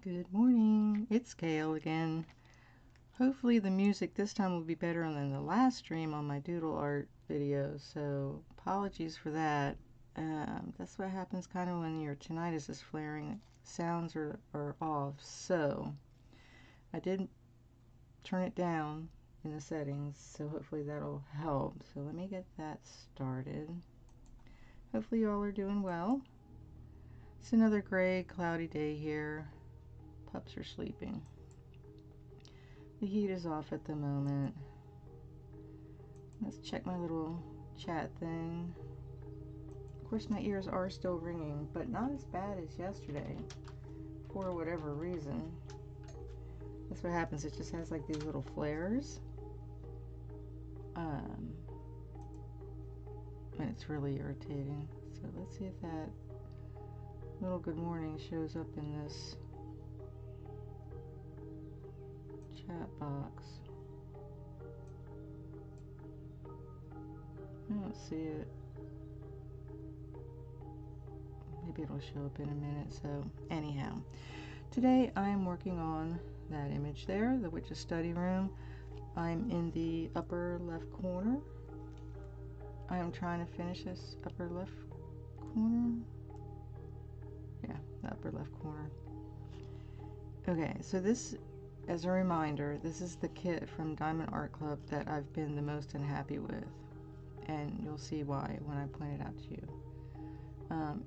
Good morning, it's Cail again. Hopefully the music this time will be better than the last stream on my doodle art video, so apologies for that. That's what happens kind of when your tinnitus is flaring. Sounds are off, so I did turn it down in the settings, so hopefully that'll help. So let me get that started. Hopefully y'all are doing well. It's another gray, cloudy day here. Pups are sleeping. The heat is off at the moment. Let's check my little chat thing. Of course, my ears are still ringing, but not as bad as yesterday for whatever reason. That's what happens. It just has like these little flares. And it's really irritating. So let's see if that little good morning shows up in this chat box. I don't see it. Maybe it'll show up in a minute. So anyhow, today I am working on that image there, the witch's study room. I'm in the upper left corner. I am trying to finish this upper left corner. Yeah, the upper left corner. Okay, so this, as a reminder, this is the kit from Diamond Art Club that I've been the most unhappy with, and you'll see why when I point it out to you.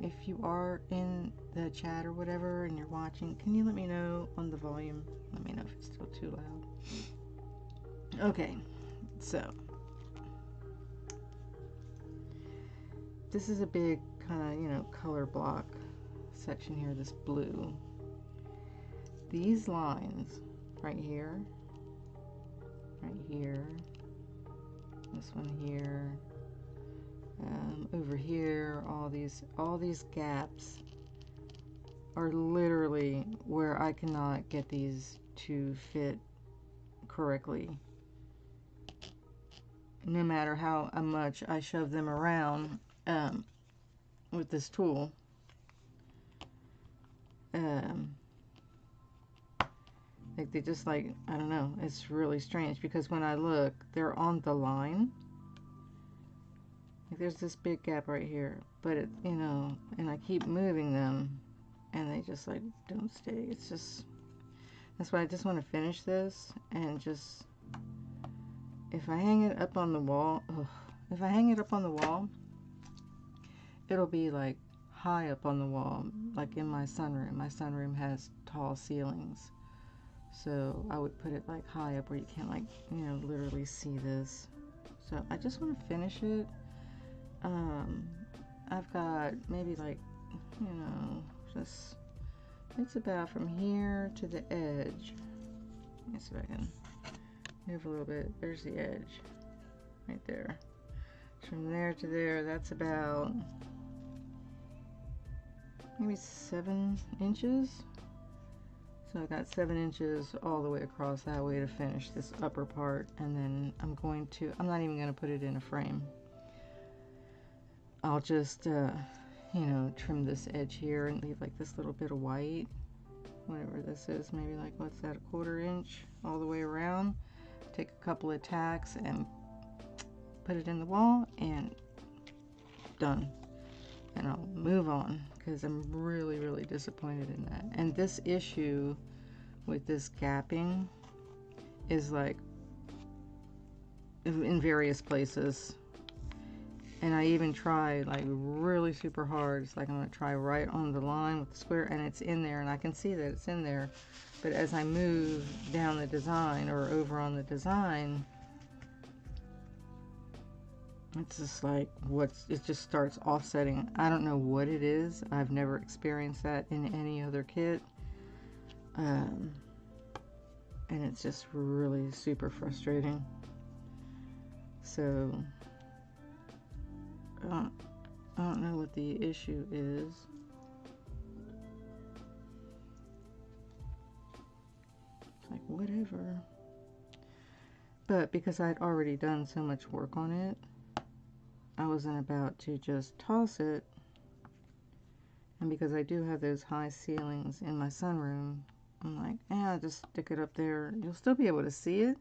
If you are in the chat or whatever and you're watching, can you let me know on the volume? Let me know if it's still too loud. Okay, so this is a big kind of, color block section here, this blue. These lines right here, this one here, over here, all these gaps are literally where I cannot get these to fit correctly. No matter how much I shove them around with this tool. Like they just I don't know, it's really strange because when I look, they're on the line. Like there's this big gap right here, but it, and I keep moving them and they just don't stay. It's just, that's why I just want to finish this and just, if I hang it up on the wall, it'll be like high up on the wall, like in my sunroom. My sunroom has tall ceilings. So I would put it like high up where you can't literally see this. So I just want to finish it. I've got maybe just, it's about from here to the edge. Let me see if I can move a little bit. There's the edge right there. From there to there, that's about maybe 7 inches. So I got 7 inches all the way across that way to finish this upper part, and then I'm not even going to put it in a frame. I'll just, trim this edge here and leave like this little bit of white, whatever this is, maybe like, what's that, 1/4 inch all the way around. Take a couple of tacks and put it in the wall, and done. And I'll move on because I'm really, really disappointed in that. And this issue with this gapping is like in various places. And I even tried like really super hard. It's like I'm going to try right on the line with the square, and it's in there, and I can see that it's in there. But as I move down the design or over on the design, it's just like it just starts offsetting. I don't know what it is. I've never experienced that in any other kit. And it's just really super frustrating. So I don't know what the issue is. It's like whatever. But because I'd already done so much work on it, I wasn't about to just toss it And because I do have those high ceilings in my sunroom, I'm like, I'll just stick it up there. You'll still be able to see it.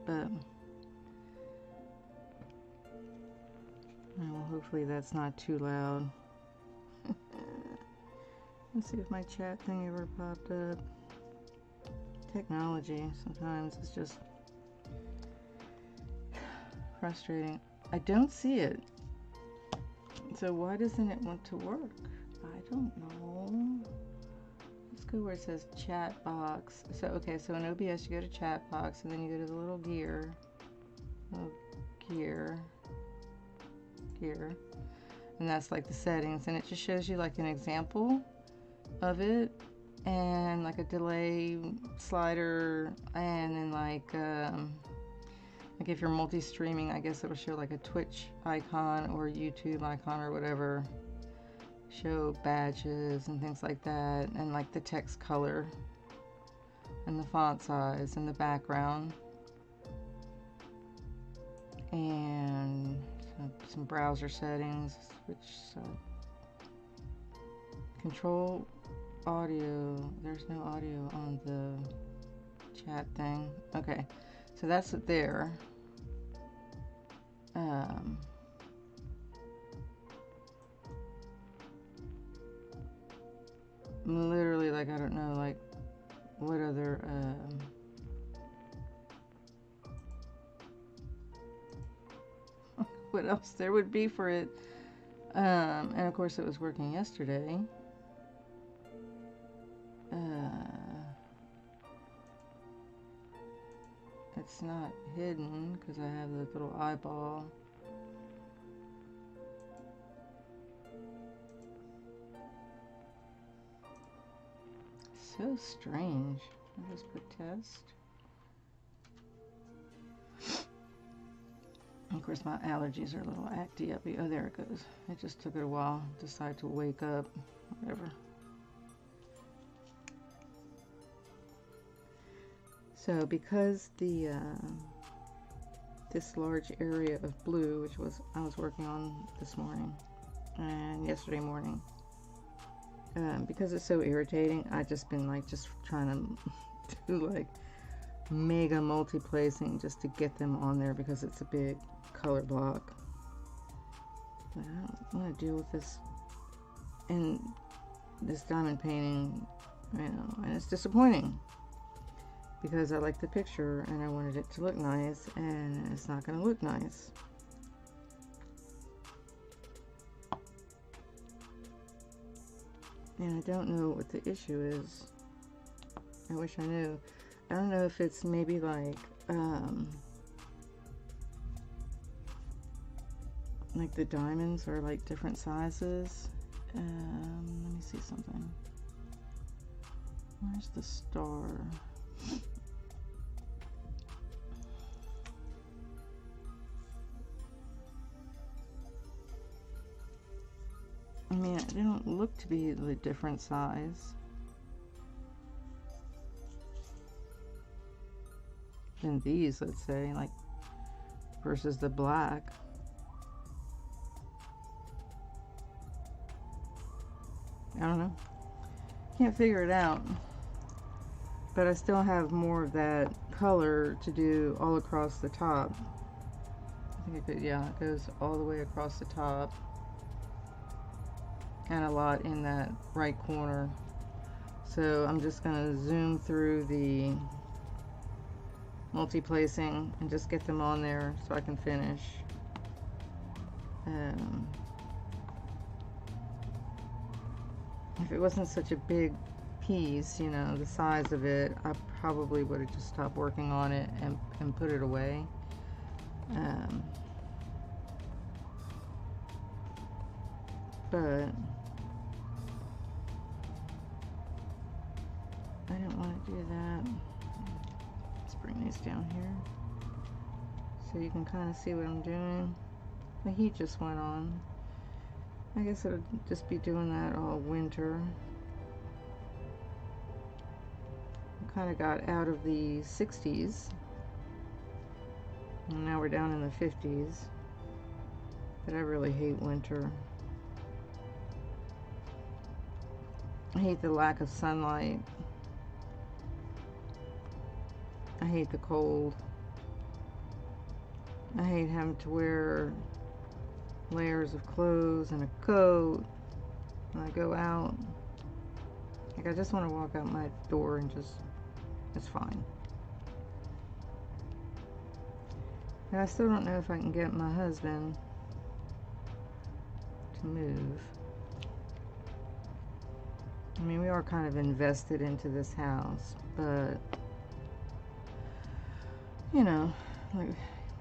But well, hopefully that's not too loud. Let's see if my chat thing ever popped up. Technology sometimes is just frustrating. I don't see it. So why doesn't it want to work? I don't know. Let's go where it says chat box. So okay, so in OBS you go to chat box and then you go to the little gear. Gear. And that's like the settings, and it just shows you like an example of it, and like a delay slider, and then like if you're multi-streaming, I guess it'll show like a Twitch icon or YouTube icon or whatever, show badges and things like that, and like the text color and the font size and the background, and some browser settings, which control audio. There's no audio on the chat thing. Okay, so that's it there. Literally, like, I don't know, like, what other, what else there would be for it. And of course it was working yesterday. It's not hidden because I have the little eyeball. So strange. I'll just put test. Of course, my allergies are a little acty uppy. Oh, there it goes. It just took it a while to decide to wake up. Whatever. So, because the this large area of blue, which was I was working on this morning and yesterday morning, because it's so irritating, I've just been like just trying to do like mega multi-placing just to get them on there because it's a big color block. But I don't want to deal with this in this diamond painting, you know, and it's disappointing because I like the picture and I wanted it to look nice, and it's not going to look nice. And I don't know what the issue is. I wish I knew. I don't know if it's maybe like the diamonds are like different sizes. Let me see something. Where's the star? I mean, they don't look to be the different size than these, let's say, like versus the black. I don't know. Can't figure it out. But I still have more of that color to do all across the top. I think it could, yeah, it goes all the way across the top. And a lot in that right corner. So I'm just going to zoom through the multi-placing and just get them on there so I can finish. If it wasn't such a big piece, you know, the size of it, I probably would have just stopped working on it and put it away. But I don't want to do that. Let's bring these down here so you can kind of see what I'm doing. The heat just went on. I guess it'll just be doing that all winter. I kind of got out of the 60s, and now we're down in the 50s. But I really hate winter. I hate the lack of sunlight. I hate the cold. I hate having to wear layers of clothes and a coat when I go out. Like, I just want to walk out my door and just, it's fine. And I still don't know if I can get my husband to move. I mean, we are kind of invested into this house, but, you know, like,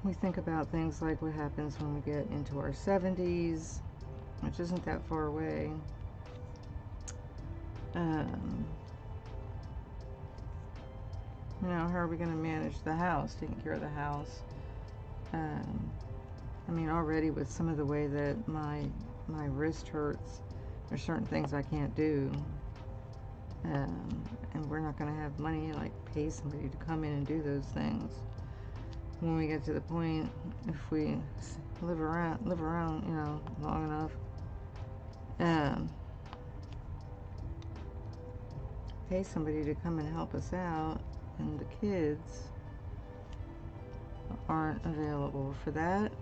we think about things like what happens when we get into our 70s, which isn't that far away. You know, how are we going to manage the house, taking care of the house? I mean, already with some of the way that my wrist hurts, there's certain things I can't do. And we're not going to have money to, like, pay somebody to come in and do those things. When we get to the point, if we live around, you know, long enough, pay somebody to come and help us out, and the kids aren't available for that.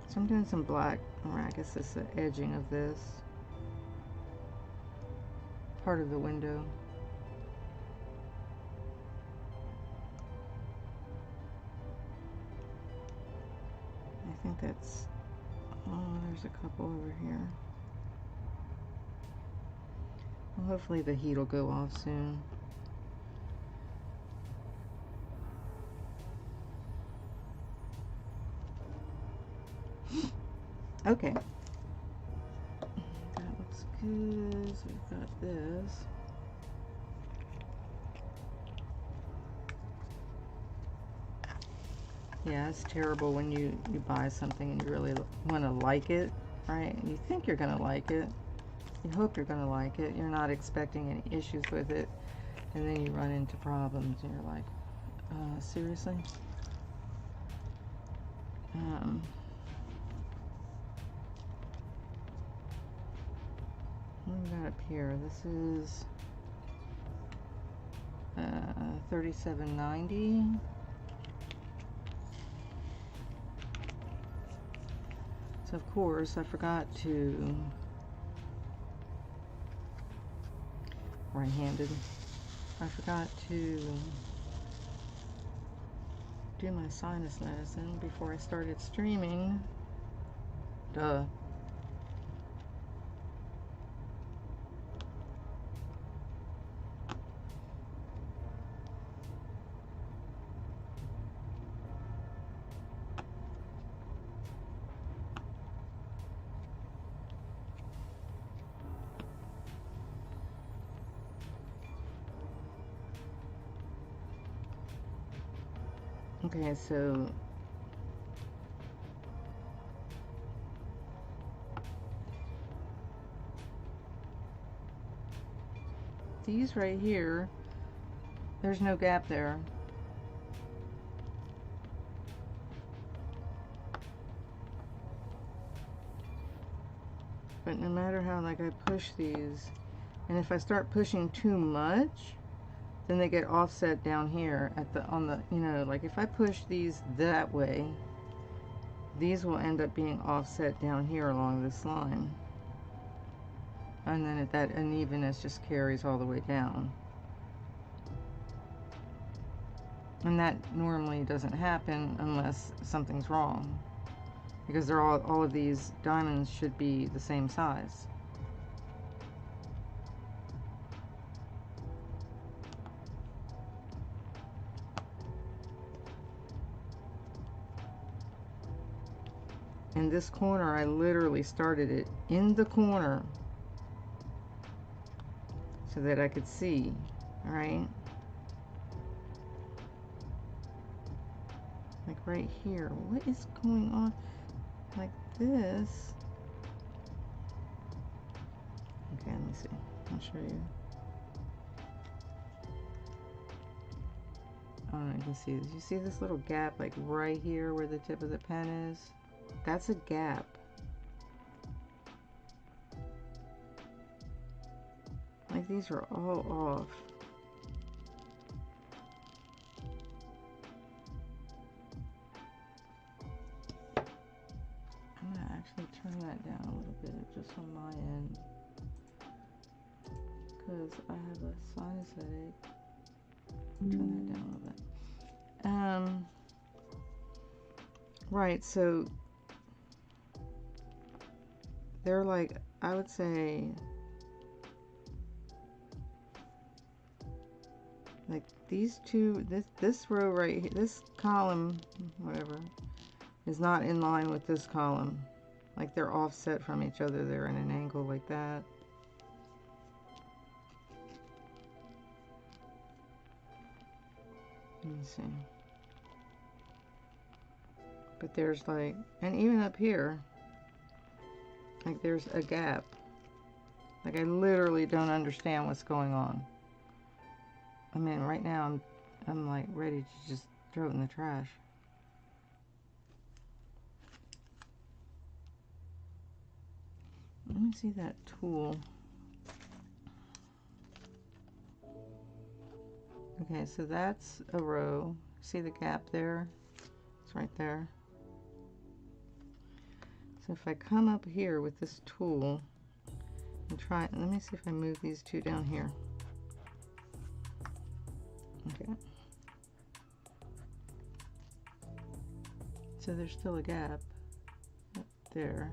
So I'm doing some black, or I guess it's the edging of this part of the window. I think that's, oh, there's a couple over here. Well, hopefully the heat will go off soon. Okay. That looks good. So we've got this. Yeah, it's terrible when you buy something and you really want to like it, right? And you think you're going to like it. You hope you're going to like it. You're not expecting any issues with it. And then you run into problems and you're like, seriously? What we got up here? This is $37.90. So of course I forgot to, right-handed, I forgot to do my sinus medicine before I started streaming. Duh. Okay, so these right here, there's no gap there. But no matter how, like, I push these, and if I start pushing too much, then they get offset down here at the, on the, you know, like if I push these that way, these will end up being offset down here along this line. And then that unevenness just carries all the way down. And that normally doesn't happen unless something's wrong. Because they're all of these diamonds should be the same size. In this corner, I literally started it in the corner so that I could see, right? Like right here. What is going on? Like this. Okay, let me see. I'll show you. Oh, you can see this. You see this little gap like right here where the tip of the pen is? That's a gap. Like these are all off. I'm gonna actually turn that down a little bit just on my end, because I have a sinus headache. Turn that down a little bit. Right, so they're like, I would say, like these two, this row right here, this column, whatever, is not in line with this column. Like they're offset from each other. They're in an angle like that. Let me see. But there's like, and even up here, like there's a gap. Like I literally don't understand what's going on. I mean, right now I'm like ready to just throw it in the trash. Let me see that tool. Okay, so that's a row. See the gap there? It's right there. So if I come up here with this tool and try, let me see if I move these two down here. Okay. So there's still a gap up there.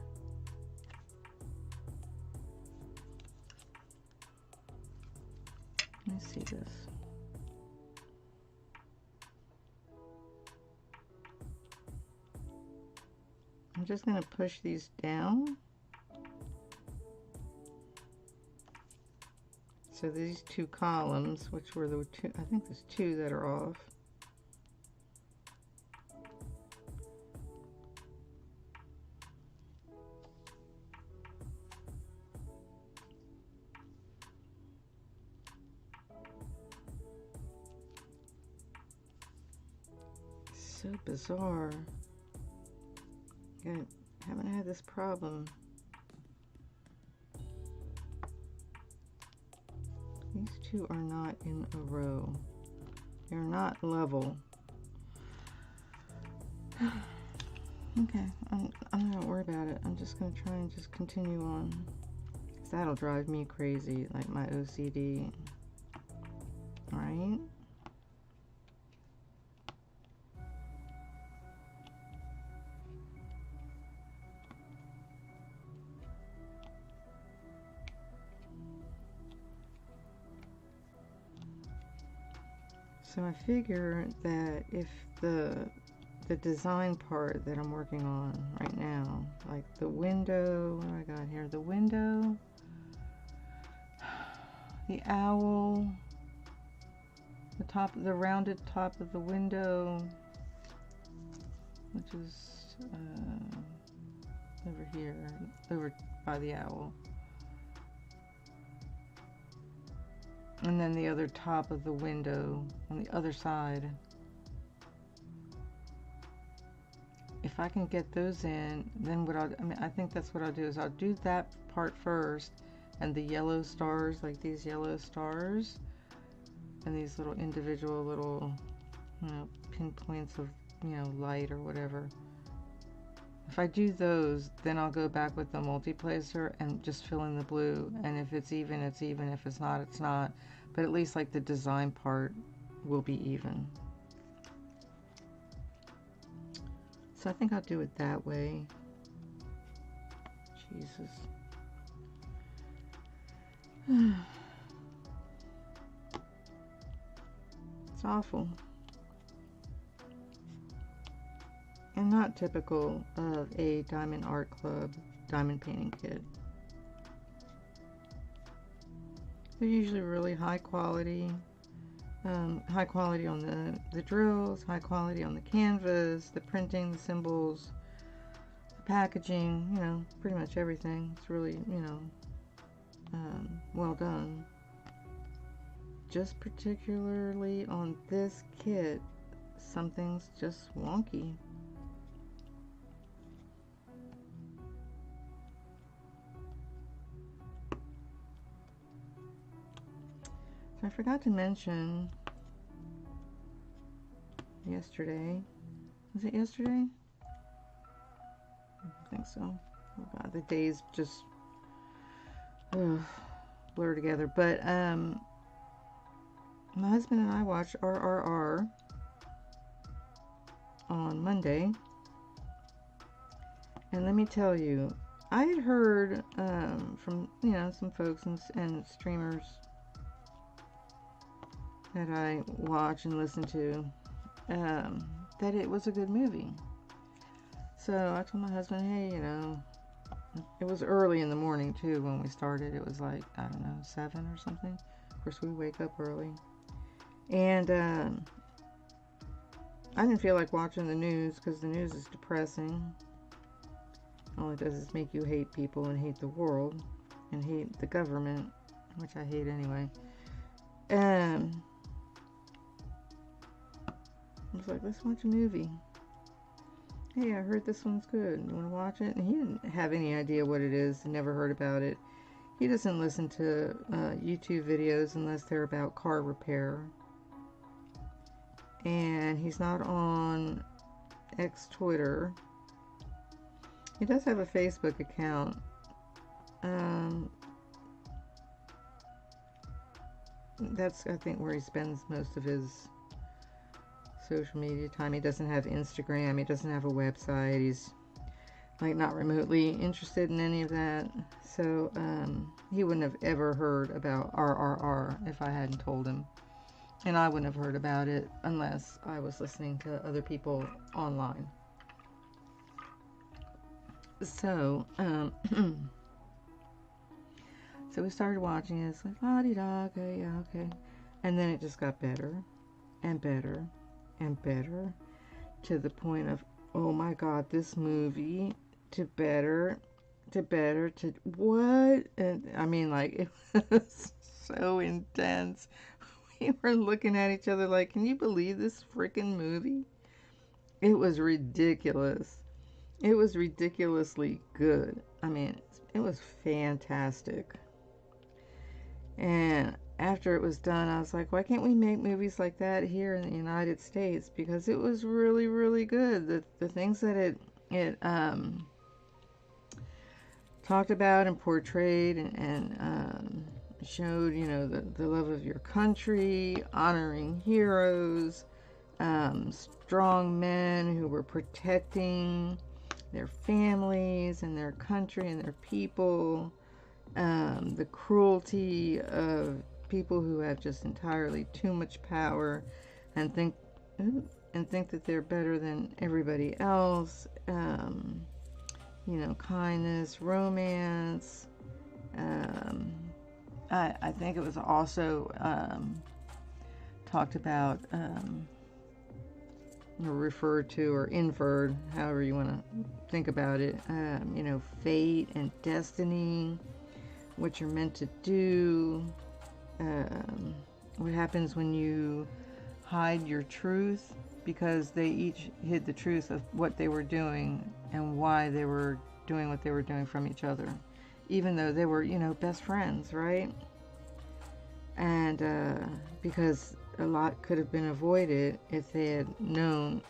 Let me see this. I'm just going to push these down. So these two columns, which were the two, I think there's two that are off. So bizarre. I haven't had this problem. These two are not in a row. They're not level. Okay, I'm not gonna worry about it. I'm just gonna try and just continue on. 'Cause that'll drive me crazy, like my OCD. Alright. So I figure that if the design part that I'm working on right now, like the window, what do I got here? The window, the owl, the rounded top of the window, which is over here, over by the owl. And then the other top of the window on the other side. If I can get those in, then I think that's what I'll do is I'll do that part first, and the yellow stars, like these yellow stars, and these little individual little, pinpoints of, light or whatever. If I do those, then I'll go back with the multiplacer and just fill in the blue. And if it's even, it's even. If it's not, it's not. But at least like the design part will be even. So I think I'll do it that way. Jesus. It's awful. And not typical of a Diamond Art Club diamond painting kit. They're usually really high quality on the drills, high quality on the canvas, the printing, the symbols, the packaging, pretty much everything. It's really, well done. Just particularly on this kit, something's just wonky. I forgot to mention yesterday. Was it yesterday? I think so. Oh God, the days just blur together. But my husband and I watched RRR on Monday, and let me tell you, I had heard from some folks and streamers that I watch and listen to that it was a good movie. So I told my husband, hey, it was early in the morning too when we started. It was like, I don't know, 7 or something. Of course, we wake up early. And I didn't feel like watching the news because the news is depressing. All it does is make you hate people and hate the world and hate the government, which I hate anyway. I was like, let's watch a movie. Hey, I heard this one's good. You want to watch it? And he didn't have any idea what it is. Never heard about it. He doesn't listen to YouTube videos unless they're about car repair. And he's not on Twitter. He does have a Facebook account. That's, I think, where he spends most of his social media time. He doesn't have Instagram. He doesn't have a website. He's like not remotely interested in any of that. So he wouldn't have ever heard about RRR if I hadn't told him. And I wouldn't have heard about it unless I was listening to other people online. So, so we started watching it. It's like, la-di-da, okay, yeah, okay. And then it just got better and better and better to the point of, oh my God, this movie, to what? And I mean, like, it was so intense. We were looking at each other like, can you believe this freaking movie? It was ridiculous. It was ridiculously good. I mean, it was fantastic. And after it was done, I was like, why can't we make movies like that here in the United States? Because it was really, really good. The things that it talked about and portrayed and showed, the love of your country, honoring heroes, strong men who were protecting their families and their country and their people, the cruelty of people who have just entirely too much power and think that they're better than everybody else, kindness, romance. I think it was also talked about, or referred to, or inferred, however you want to think about it, fate and destiny, what you're meant to do, what happens when you hide your truth, because they each hid the truth of what they were doing and why they were doing what they were doing from each other, even though they were, best friends, right? And because a lot could have been avoided if they had known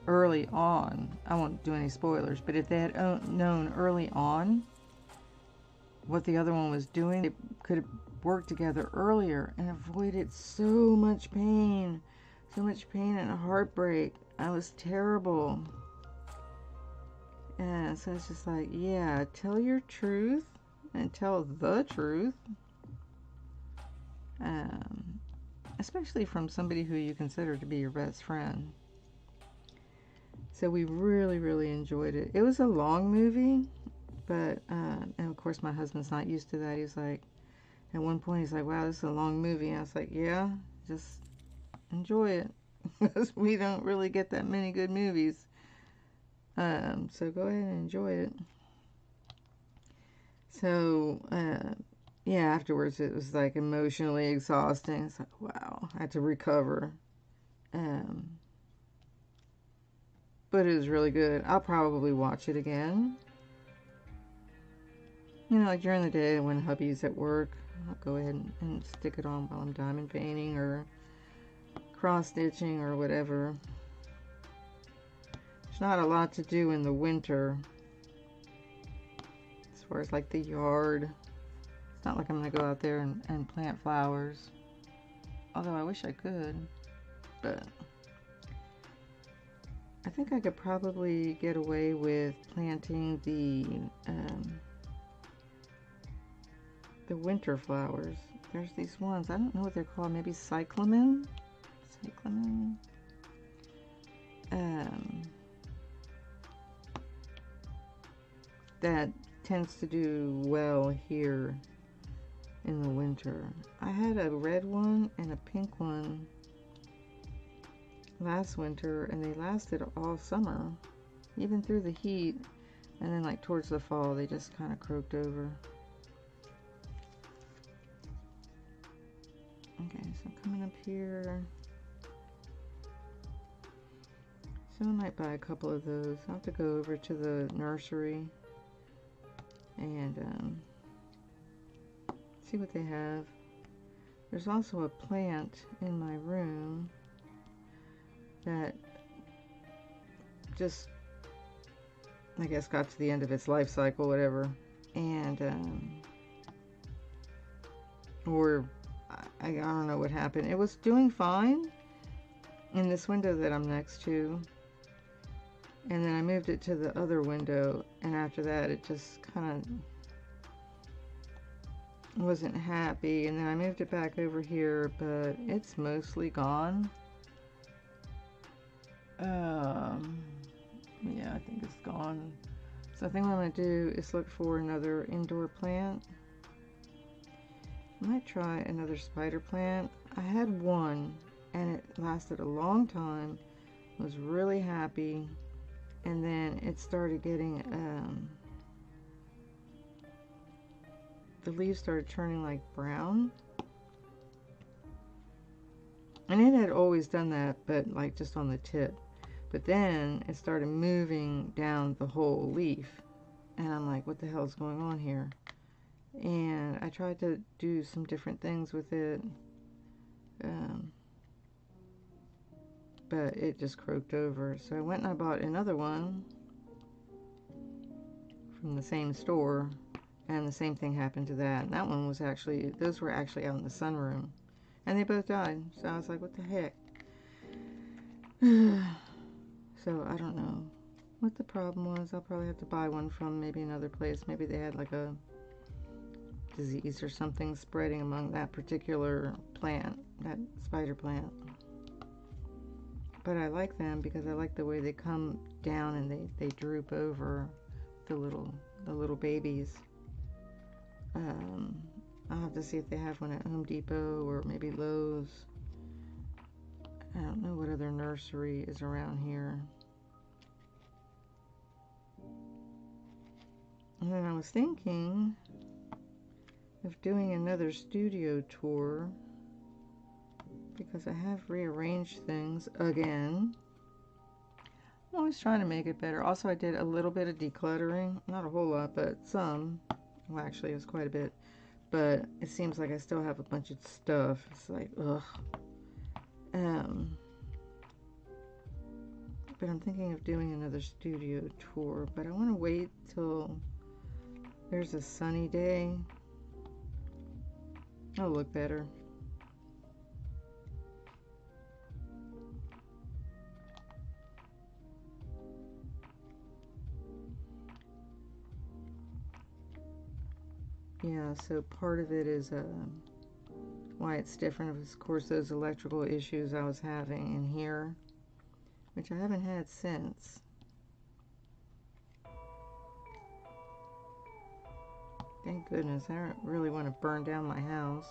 early on. I won't do any spoilers, but if they had known early on what the other one was doing, they could have worked together earlier and avoided so much pain and heartbreak. I was terrible. And so it's just like, yeah, tell your truth and tell the truth. Especially from somebody who you consider to be your best friend. So we really, really enjoyed it. It was a long movie, but, and of course my husband's not used to that. He's like, at one point he's like, wow, this is a long movie. And I was like, yeah, just enjoy it. Because we don't really get that many good movies. So go ahead and enjoy it. So, yeah, afterwards it was like emotionally exhausting. It's like, wow, I had to recover. But it was really good. I'll probably watch it again. Like during the day when hubby's at work, I'll go ahead and stick it on while I'm diamond painting or cross stitching or whatever. There's not a lot to do in the winter as far as like the yard. It's not like I'm gonna go out there and plant flowers, although I wish I could, but I think I could probably get away with planting the winter flowers. There's these ones, I don't know what they're called, maybe cyclamen? Cyclamen? That tends to do well here in the winter. I had a red one and a pink one last winter, and they lasted all summer, even through the heat, and then like towards the fall they just kind of croaked over. Okay, so coming up here, so I might buy a couple of those. I'll have to go over to the nursery and see what they have. There's also a plant in my room that just, I guess, got to the end of its life cycle, whatever, and or I don't know what happened. It was doing fine in this window that I'm next to, and then I moved it to the other window, and after that it just kind of wasn't happy, and then I moved it back over here, but it's mostly gone. Yeah, I think it's gone. So I think what I'm going to do is look for another indoor plant. I might try another spider plant. I had one and it lasted a long time. I was really happy, and then it started getting the leaves started turning like brown, and it had always done that, but like just on the tip. But then it started moving down the whole leaf, and I'm like, what the hell is going on here? And I tried to do some different things with it, but it just croaked over. So I went and I bought another one from the same store, and the same thing happened to that. And that one was actually, those were actually out in the sunroom, and they both died. So I was like, what the heck? So I don't know what the problem was. I'll probably have to buy one from maybe another place. Maybe they had like a disease or something spreading among that particular plant, that spider plant. But I like them because I like the way they come down and they droop over the little babies. I'll have to see if they have one at Home Depot or maybe Lowe's. I don't know what other nursery is around here. And then I was thinking of doing another studio tour because I have rearranged things again. I'm always trying to make it better. Also, I did a little bit of decluttering. Not a whole lot, but some. Well, actually, it was quite a bit. But it seems like I still have a bunch of stuff. It's like, ugh. But I'm thinking of doing another studio tour. But I want to wait till there's a sunny day. It'll look better. Yeah, so part of it is why it's different. Of course, those electrical issues I was having in here, which I haven't had since. Thank goodness. I don't really want to burn down my house.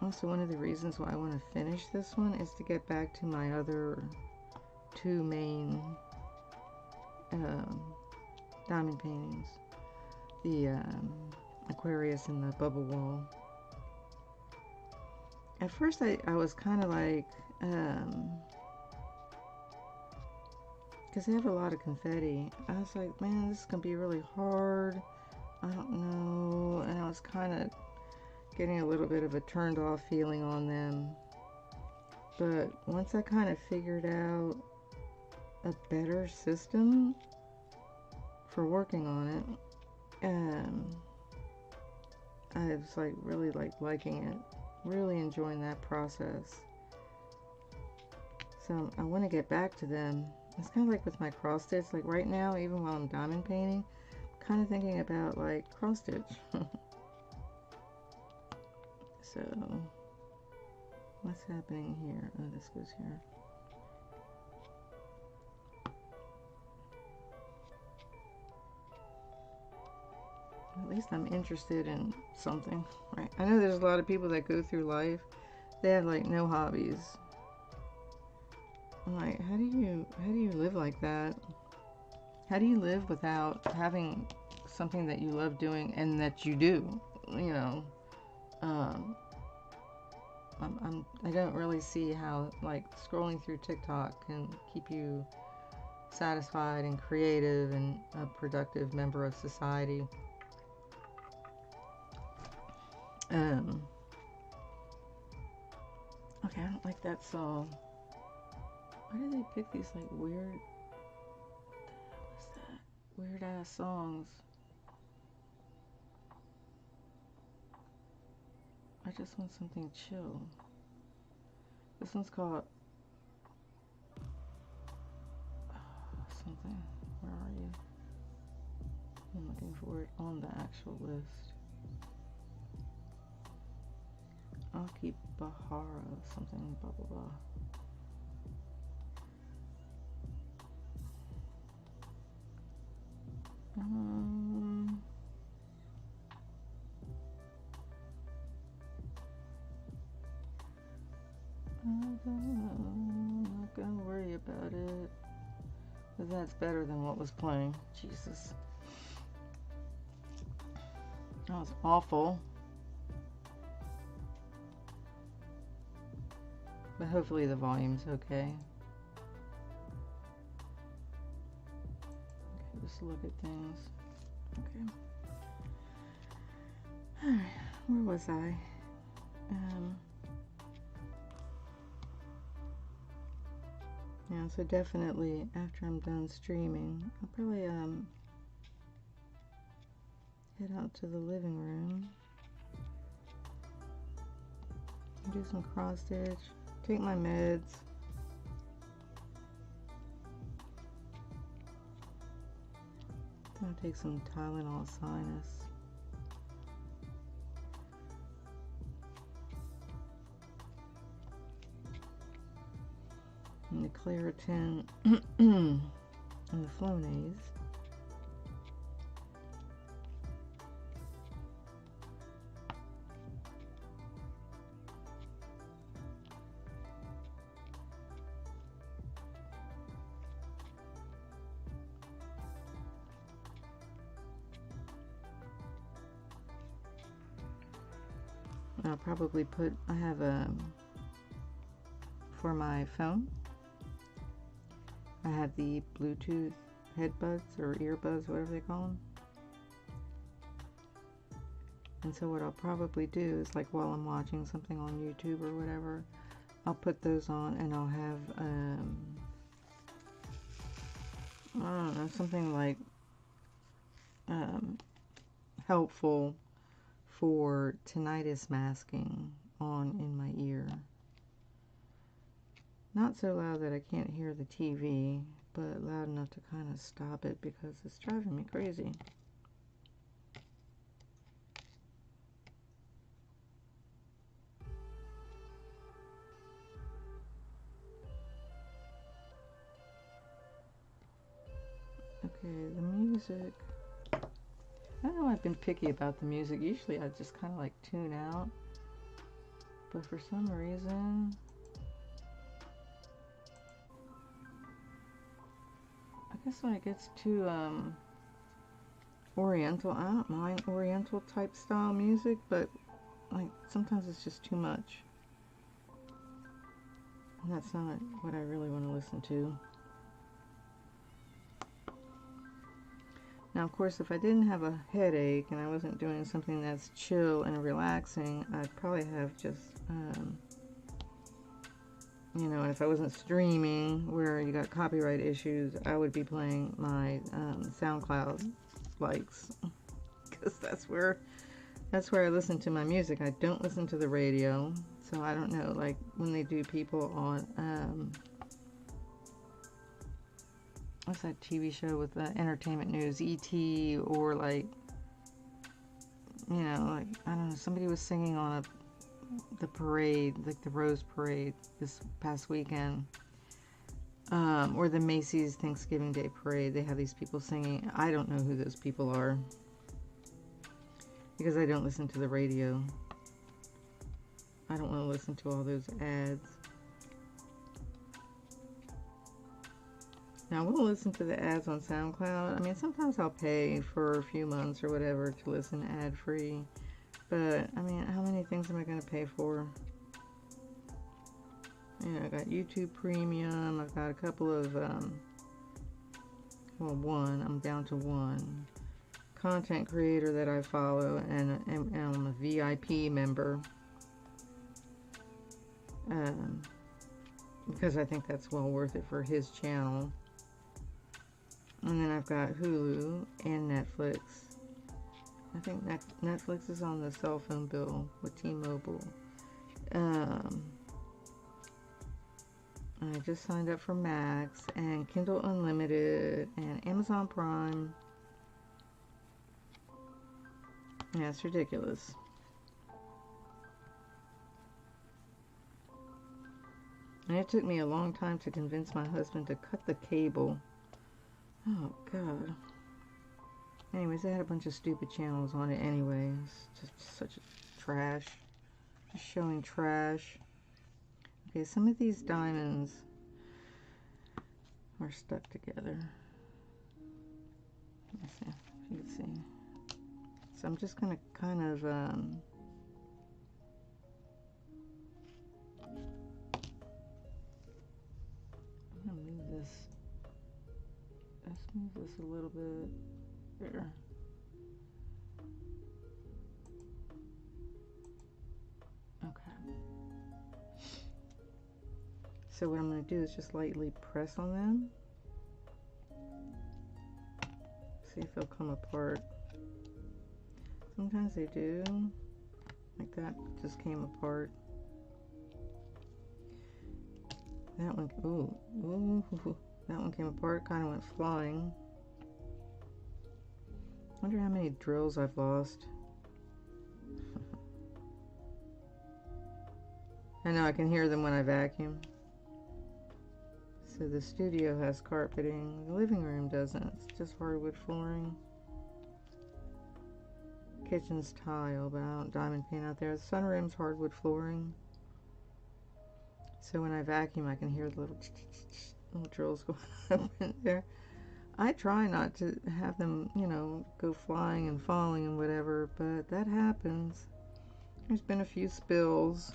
Also, one of the reasons why I want to finish this one is to get back to my other two main diamond paintings. The Aquarius and the bubble wall. at first I was kind of like, because they have a lot of confetti. I was like, man, this is going to be really hard. I don't know. And I was kind of getting a little bit of a turned off feeling on them. But once I kind of figured out a better system for working on it, I was like really liking it, really enjoying that process. So I want to get back to them. It's kind of like with my cross stitch. Like right now, even while I'm diamond painting, I'm kind of thinking about like cross stitch. So what's happening here? Oh, this goes here. At least I'm interested in something, right? I know there's a lot of people that go through life, they have like no hobbies. I'm like, how do you live like that? How do you live without having something that you love doing and that you do? You know, I don't really see how like scrolling through TikTok can keep you satisfied and creative and a productive member of society. Okay, I don't like that song. Why do they pick these like weird, what's that? Weird ass songs? I just want something chill. This one's called something. Where are you? I'm looking for it on the actual list. I'll keep Bahara, something, blah blah blah. I'm not gonna worry about it, because that's better than what was playing. Jesus, that was awful. But hopefully the volume's okay. Okay, just look at things. Okay. Alright, where was I? Yeah, so definitely after I'm done streaming, I'll probably head out to the living room, do some cross stitch, take my meds. I'm gonna take some Tylenol sinus. And the Claritin and the Flonase. I'll probably put, I have for my phone, I have the Bluetooth headbuds or earbuds, whatever they call them. And so what I'll probably do is, like while I'm watching something on YouTube or whatever, I'll put those on and I'll have, I don't know, something like helpful for tinnitus masking on in my ear. Not so loud that I can't hear the TV, but loud enough to kind of stop it because it's driving me crazy. Okay, the music. I know I've been picky about the music. Usually I just kind of like tune out. But for some reason, I guess when it gets too Oriental, I don't mind Oriental type style music, but like sometimes it's just too much. That's not what I really want to listen to. Now, of course, if I didn't have a headache and I wasn't doing something that's chill and relaxing, I'd probably have just, you know, if I wasn't streaming where you got copyright issues, I would be playing my SoundCloud likes, because that's where I listen to my music. I don't listen to the radio, so I don't know, like when they do people on what's that TV show with the entertainment news, ET, or like, you know, like, I don't know, somebody was singing on the parade, like the Rose Parade this past weekend, or the Macy's Thanksgiving Day Parade. They have these people singing. I don't know who those people are, because I don't listen to the radio. I don't want to listen to all those ads. Now, I will listen to the ads on SoundCloud. I mean, sometimes I'll pay for a few months or whatever to listen ad-free. But, I mean, how many things am I going to pay for? You know, I got YouTube Premium. I've got a couple of, well, one. I'm down to one content creator that I follow, and I'm a VIP member. Because I think that's well worth it for his channel. And then I've got Hulu and Netflix. I think Netflix is on the cell phone bill with T-Mobile. I just signed up for Max and Kindle Unlimited and Amazon Prime. Yeah, it's ridiculous. And it took me a long time to convince my husband to cut the cable. Oh, God. Anyways, I had a bunch of stupid channels on it anyways. Just such a trash. Just showing trash. Okay, some of these diamonds are stuck together. Let me see if you can see. So I'm just going to kind of... I'm going to move this. Let's move this a little bit. There. Okay. So what I'm going to do is just lightly press on them. See if they'll come apart. Sometimes they do. Like that just came apart. That one, ooh, that one came apart, kind of went flying. Wonder how many drills I've lost. I know I can hear them when I vacuum. So the studio has carpeting. The living room doesn't. It's just hardwood flooring. Kitchen's tile, but I don't diamond paint out there. The sunroom's hardwood flooring. So when I vacuum, I can hear the little drills going up in there. I try not to have them, you know, go flying and falling and whatever, but that happens. There's been a few spills.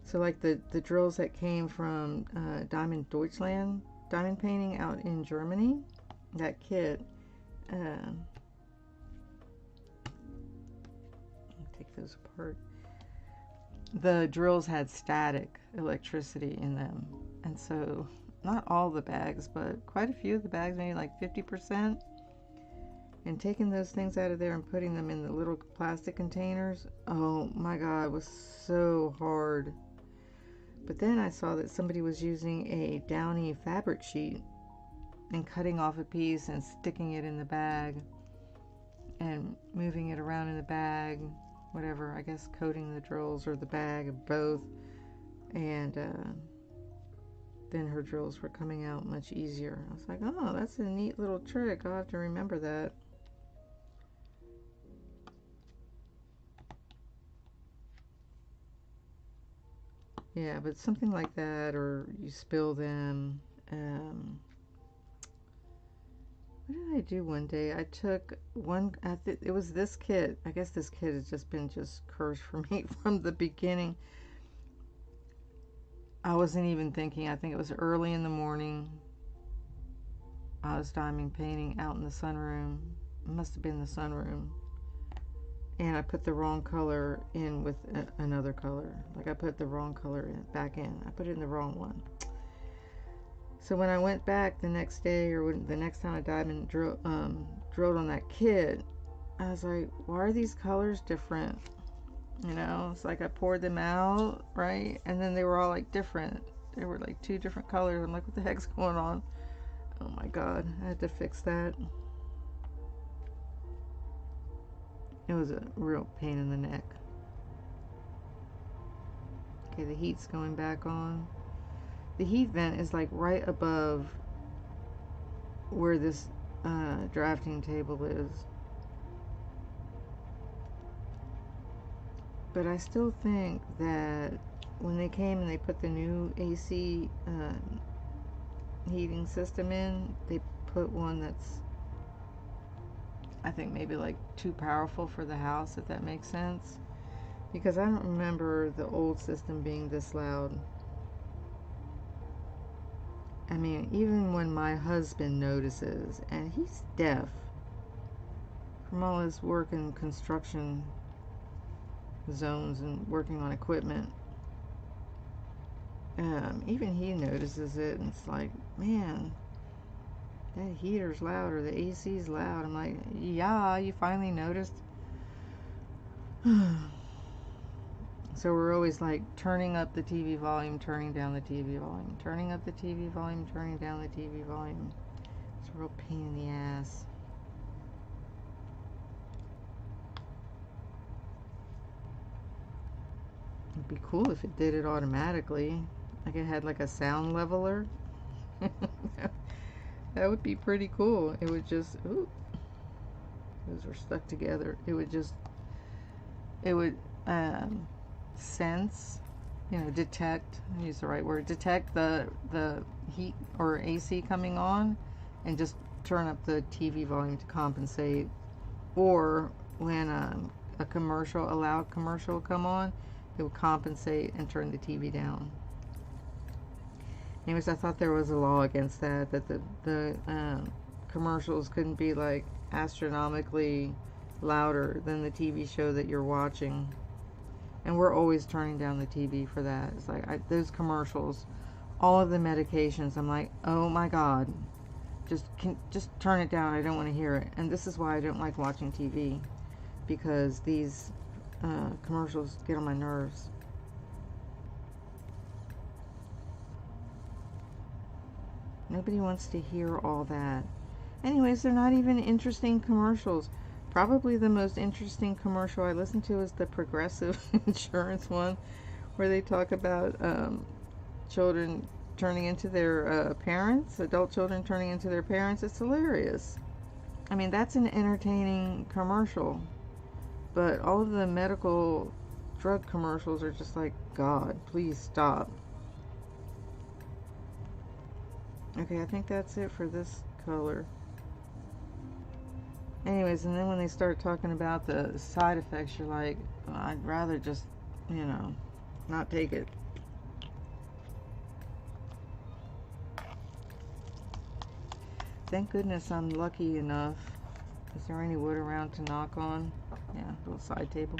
So like the drills that came from Diamond Deutschland diamond painting out in Germany, that kit. I'll take those apart. The drills had static electricity in them, and so not all the bags, but quite a few of the bags, maybe like 50%. And taking those things out of there and putting them in the little plastic containers, oh my God, it was so hard. But then I saw that somebody was using a downy fabric sheet and cutting off a piece and sticking it in the bag and moving it around in the bag, whatever, I guess coating the drills or the bag of both. And then her drills were coming out much easier. I was like, oh, that's a neat little trick. I'll have to remember that. Yeah, but something like that, or you spill them. What What did I do one day? I took one, it was this kit. I guess this kit has just been cursed for me from the beginning. I wasn't even thinking. I think it was early in the morning. I was diamond painting out in the sunroom. It must have been the sunroom. And I put the wrong color in with another color. Like I put the wrong color back in. I put it in the wrong one. So when I went back the next day, or the next time I diamond drilled on that kit, I was like, why are these colors different? You know, it's like I poured them out, right? And then they were all like different. They were like 2 different colors. I'm like, what the heck's going on? Oh my God, I had to fix that. It was a real pain in the neck. Okay, the heat's going back on. The heat vent is like right above where this drafting table is. But I still think that when they came and they put the new AC heating system in, they put one that's, I think, maybe like too powerful for the house, if that makes sense. Because I don't remember the old system being this loud. I mean, even when my husband notices, and he's deaf from all his work in construction zones and working on equipment, even he notices it, and it's like, man, that heater's loud, or the AC's loud. I'm like, yeah, you finally noticed. So we're always like turning up the TV volume, turning down the TV volume, turning up the TV volume, turning down the TV volume. It's a real pain in the ass. It'd be cool if it did it automatically. Like it had like a sound leveler. That would be pretty cool. It would just, ooh, those are stuck together. It would sense, you know, detect, use the right word, detect the heat or AC coming on, and just turn up the TV volume to compensate. Or when a loud commercial will come on, it would compensate and turn the TV down. Anyways, I thought there was a law against that the commercials couldn't be like astronomically louder than the TV show that you're watching. And we're always turning down the TV for that. It's like those commercials, all of the medications, I'm like, oh my God, just turn it down. I don't want to hear it. And this is why I don't like watching TV, because these commercials get on my nerves. Nobody wants to hear all that. Anyways, they're not even interesting commercials. Probably the most interesting commercial I listen to is the Progressive insurance one, where they talk about children turning into their parents, adult children turning into their parents. It's hilarious. I mean, that's an entertaining commercial. But all of the medical drug commercials are just like, God, please stop. Okay, I think that's it for this color. Anyways, and then when they start talking about the side effects, you're like, I'd rather just, you know, not take it. Thank goodness I'm lucky enough. Is there any wood around to knock on? Yeah, little side table.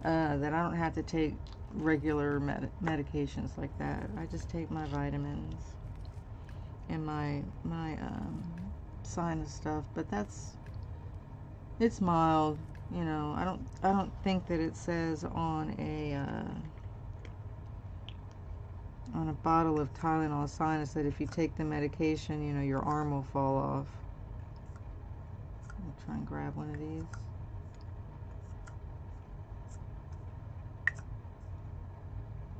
That I don't have to take regular medications like that. I just take my vitamins and my sinus stuff, but it's mild, you know. I don't think that it says on a bottle of Tylenol sinus that if you take the medication, you know, your arm will fall off. I'll try and grab one of these.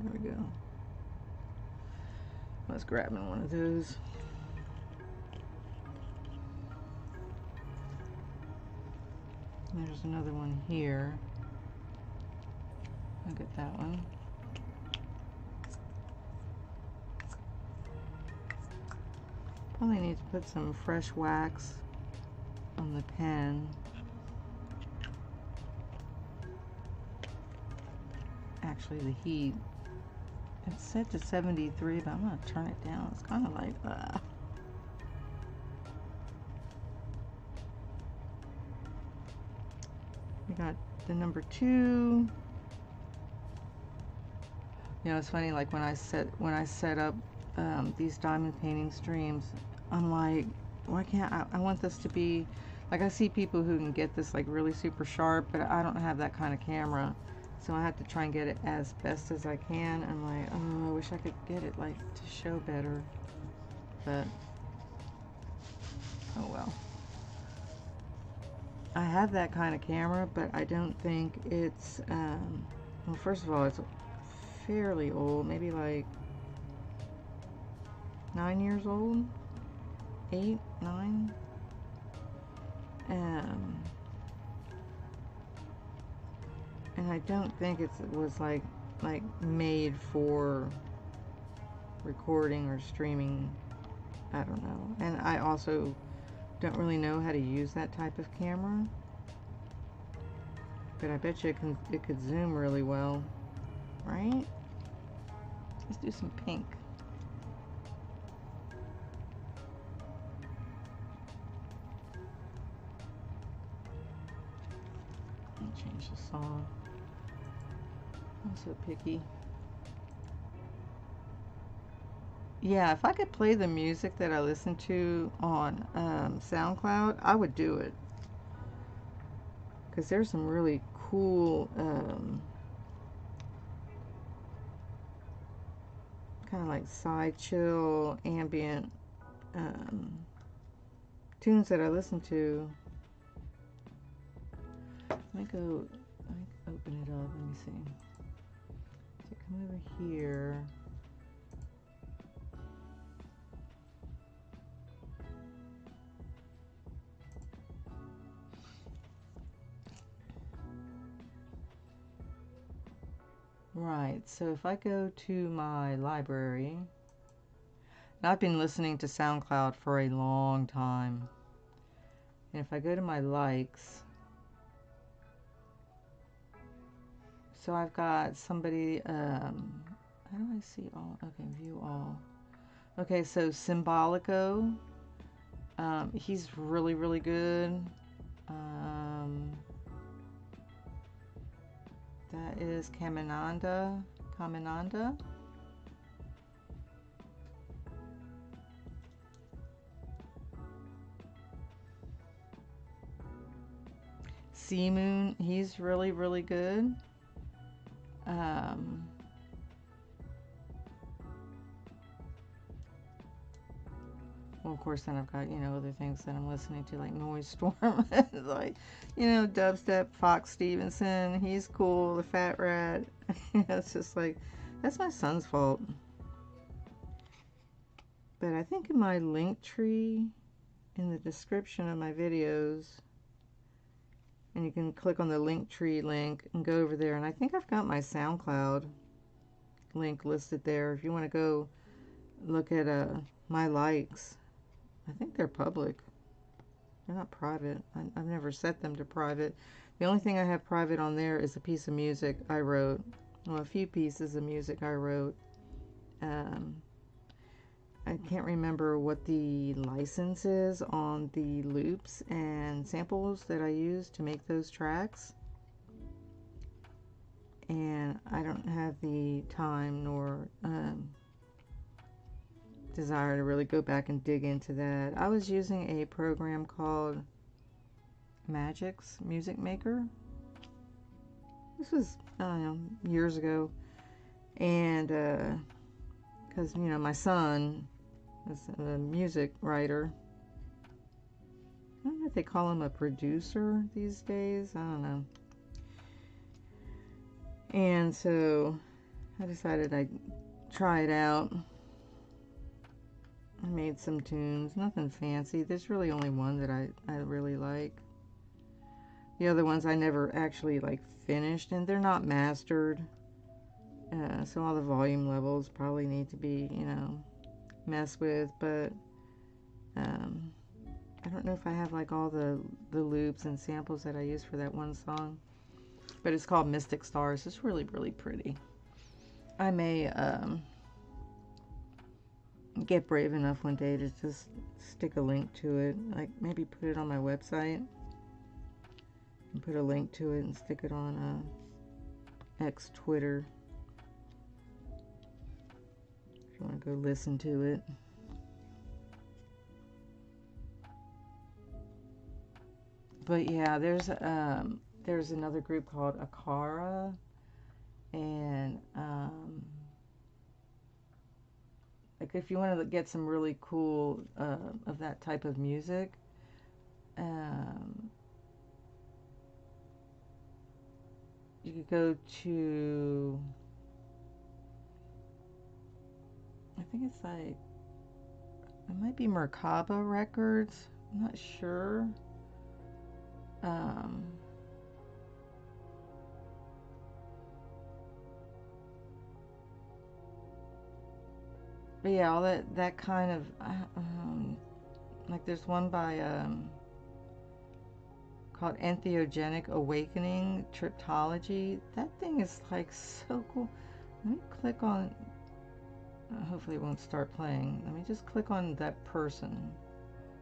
There we go. I was grabbing one of those. There's another one here. I'll get that one. Probably need to put some fresh wax on the pen. Actually, the heat, it's set to 73, but I'm gonna turn it down. It's kind of like, we got the number 2. You know, it's funny, like when I set up these diamond painting streams, I'm like, why can't I want this to be, like I see people who can get this like really super sharp, but I don't have that kind of camera. So I have to try and get it as best as I can. I'm like, oh, I wish I could get it like to show better, but oh well. I have that kind of camera, but I don't think it's, well, first of all, it's fairly old, maybe like 9 years old, 8, 9. And I don't think it was like made for recording or streaming. I don't know. And I also don't really know how to use that type of camera. But I bet you it could zoom really well, right? Let's do some pink. I'll change the song. I'm so picky. Yeah, if I could play the music that I listen to on SoundCloud, I would do it. Because there's some really cool kind of like side-chill, ambient tunes that I listen to. Let me open it up. Let me see. So come over here. Right, so if I go to my library, now I've been listening to SoundCloud for a long time. And if I go to my likes, so I've got somebody, how do I see all? Okay, view all. Okay, so Symbolico, he's really, really good. That is Caminanda. Sea Moon, he's really, really good. Well, of course, then I've got, you know, other things that I'm listening to, like Noise Storm, like, you know, dubstep, Fox Stevenson, he's cool, the Fat Rat. It's just like, that's my son's fault. But I think in my link tree, in the description of my videos, and you can click on the link tree link and go over there, and I think I've got my SoundCloud link listed there. If you want to go look at my likes, I think they're public. They're not private. I've never set them to private. The only thing I have private on there is a piece of music I wrote. Well, a few pieces of music I wrote. I can't remember what the license is on the loops and samples that I use to make those tracks. And I don't have the time nor desire to really go back and dig into that. I was using a program called Magic's Music Maker. This was, I don't know, years ago. And because, you know, my son is a music writer. I don't know if they call him a producer these days. I don't know. And so I decided I'd try it out. I made some tunes, nothing fancy. There's really only one that I really like. The other ones I never actually like finished, and they're not mastered. So all the volume levels probably need to be, you know, messed with, but I don't know if I have like all the loops and samples that I use for that one song, but it's called Mystic Stars. It's really, really pretty. I may get brave enough one day to just stick a link to it, like maybe put it on my website and put a link to it and stick it on X Twitter if you want to go listen to it. But yeah, there's another group called Akara, and like if you want to get some really cool of that type of music, you could go to, I think it's like, it might be Merkaba Records, I'm not sure. But yeah, all that kind of like there's one by called Entheogenic Awakening Triptology. That thing is like so cool. Let me click on, hopefully it won't start playing. Let me just click on that person.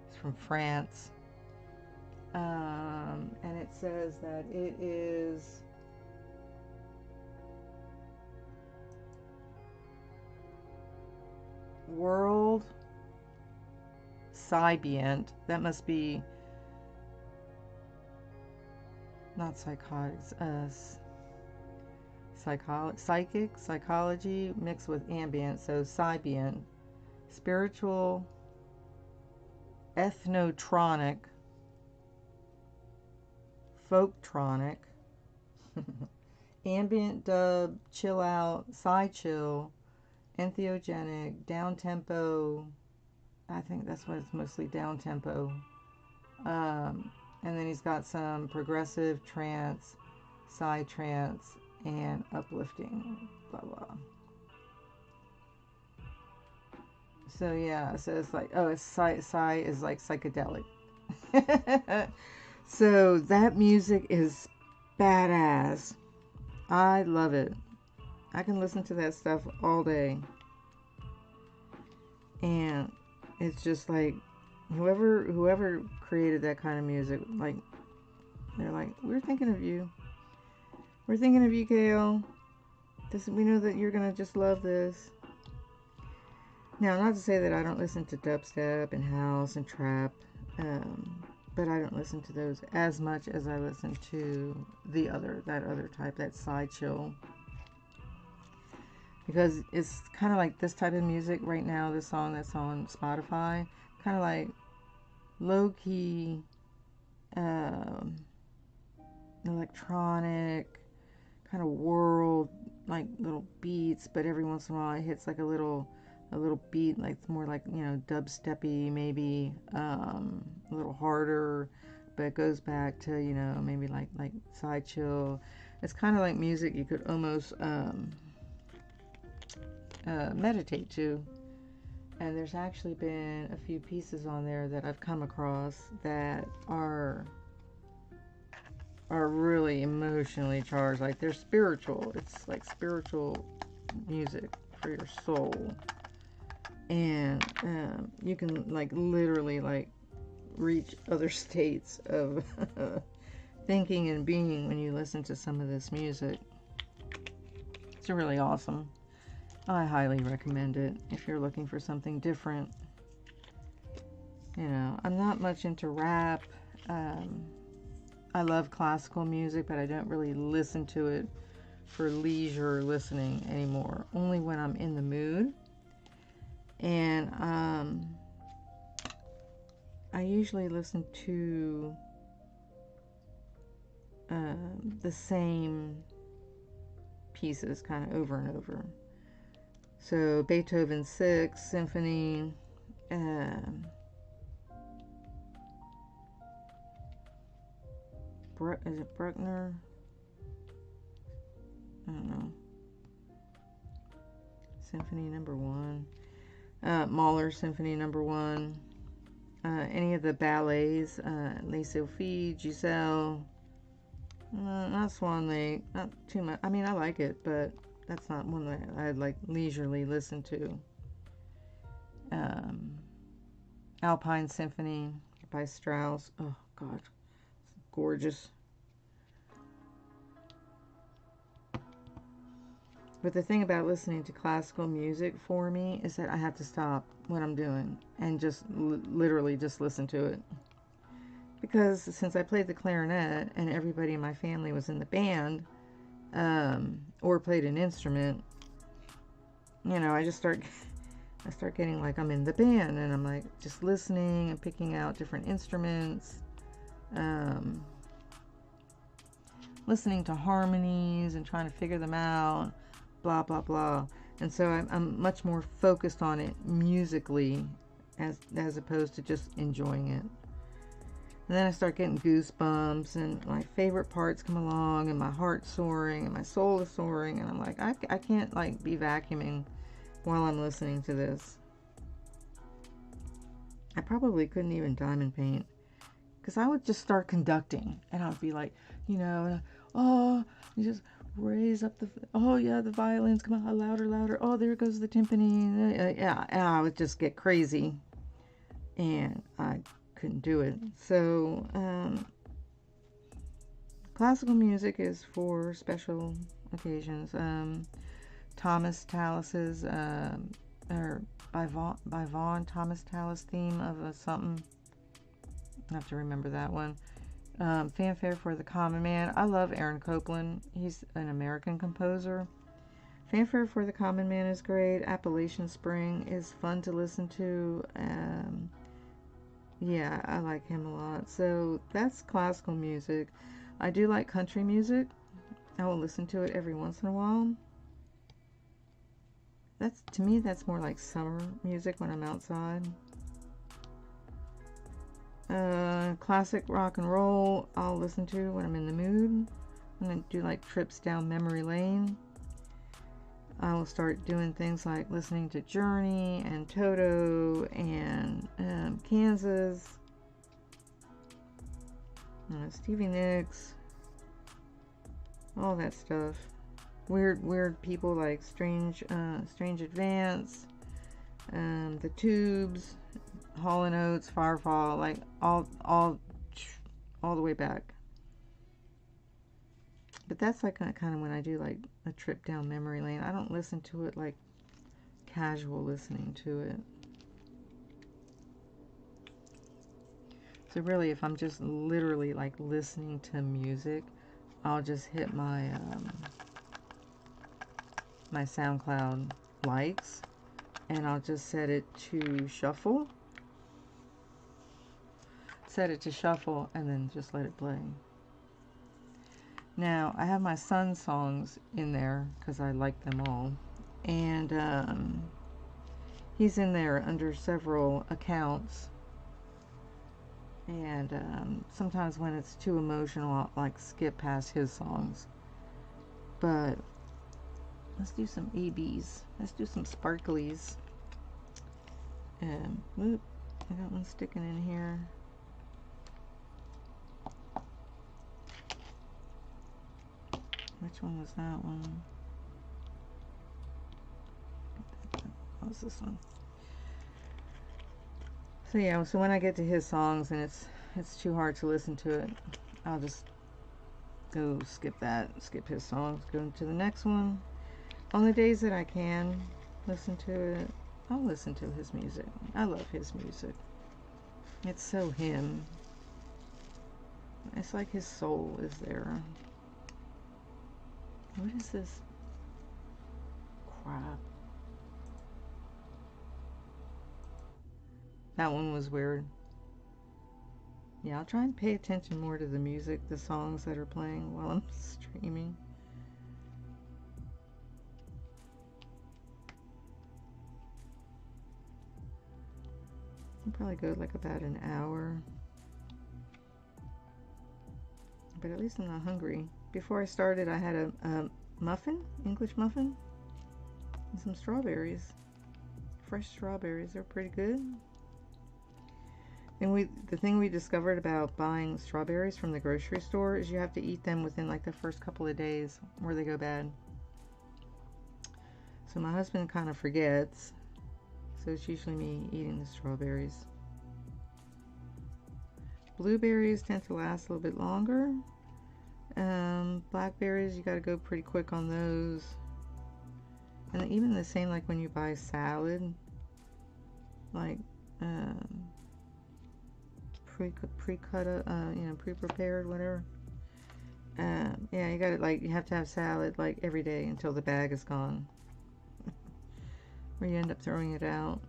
It's from France. And it says that it is World Sybient. That must be not psychotics, psychic, psychology mixed with ambient. So Sybient, spiritual, ethnotronic, folktronic, ambient dub, chill out, psy-chill, entheogenic, down-tempo. I think that's what it's mostly down-tempo. And then he's got some progressive trance, psy-trance, and uplifting, blah, blah. So yeah, so it's like, oh, it's psy is like psychedelic. So that music is badass. I love it. I can listen to that stuff all day. And it's just like whoever created that kind of music, like they're like, we're thinking of you. We're thinking of you, Cail. We know that you're gonna just love this. Now, not to say that I don't listen to dubstep and house and trap, but I don't listen to those as much as I listen to that other type, that psy-chill. Because it's kind of like this type of music right now, this song that's on Spotify, kind of like low-key electronic, kind of world, like little beats, but every once in a while it hits like a little beat, like more like, you know, dubsteppy, maybe a little harder, but it goes back to, you know, maybe like psy-chill. It's kind of like music you could almost meditate to. And there's actually been a few pieces on there that I've come across that are really emotionally charged. Like they're spiritual. It's like spiritual music for your soul. And you can like literally like reach other states of thinking and being when you listen to some of this music. It's really awesome. I highly recommend it if you're looking for something different. You know, I'm not much into rap. I love classical music, but I don't really listen to it for leisure listening anymore. Only when I'm in the mood. And I usually listen to the same pieces kind of over and over. So Beethoven's Sixth Symphony, is it Bruckner? I don't know. Symphony number 1. Mahler Symphony number 1. any of the ballets, Les Sophie, Giselle, not Swan Lake, not too much. I mean, I like it, but that's not one that I'd like leisurely listen to. Alpine Symphony by Strauss. Oh, God. It's gorgeous. But the thing about listening to classical music for me is that I have to stop what I'm doing and just literally just listen to it. Because since I played the clarinet and everybody in my family was in the band, or played an instrument, you know, I start getting like I'm in the band, and I'm like just listening and picking out different instruments, listening to harmonies and trying to figure them out, blah blah blah. And so I'm much more focused on it musically as opposed to just enjoying it. And then I start getting goosebumps, and my favorite parts come along, and my heart's soaring, and my soul is soaring, and I'm like, I can't like be vacuuming while I'm listening to this. I probably couldn't even diamond paint, because I would just start conducting, and I would be like, you know, oh, you just raise up oh yeah, the violins come out louder, louder. Oh, there goes the timpani. Yeah, and I would just get crazy, and I couldn't do it. So classical music is for special occasions. Thomas Tallis's or by Vaughan Thomas Tallis theme of something. I have to remember that one. Fanfare for the Common Man. I love Aaron Copland. He's an American composer. Fanfare for the Common Man is great. Appalachian Spring is fun to listen to. Yeah, I like him a lot. So that's classical music. I do like country music. I will listen to it every once in a while. To me, that's more like summer music when I'm outside. Classic rock and roll I'll listen to when I'm in the mood. I'm going to do like trips down memory lane. I will start doing things like listening to Journey and Toto and Kansas, Stevie Nicks, all that stuff. Weird people like Strange Advance, the Tubes, Hall & Oates, Firefall, like all the way back. But that's like kind of when I do like a trip down memory lane. I don't listen to it like casual listening to it. So really, if I'm just literally like listening to music, I'll just hit my my SoundCloud likes, and I'll just set it to shuffle. Set it to shuffle, and then just let it play. Now, I have my son's songs in there because I like them all. And he's in there under several accounts. And sometimes when it's too emotional, I'll like skip past his songs. But let's do some ABs. Let's do some sparklies. Whoop, I got one sticking in here. Which one was that one? What was this one? So yeah, so when I get to his songs and it's too hard to listen to it, I'll just go skip his songs, go to the next one. On the days that I can listen to it, I'll listen to his music. I love his music. It's so him. It's like his soul is there. What is this crap? That one was weird. Yeah, I'll try and pay attention more to the music, the songs that are playing while I'm streaming. I'll probably go like about an hour. But at least I'm not hungry. Before I started, I had a muffin, English muffin, and some strawberries. Fresh strawberries, they're pretty good. And the thing we discovered about buying strawberries from the grocery store is you have to eat them within like the first couple of days or they go bad. So my husband kind of forgets. So it's usually me eating the strawberries. Blueberries tend to last a little bit longer. Blackberries, you got to go pretty quick on those. And even the same like when you buy salad, like pre-cut, you know, pre-prepared, whatever. Yeah, you got it. Like you have to have salad like every day until the bag is gone, or you end up throwing it out.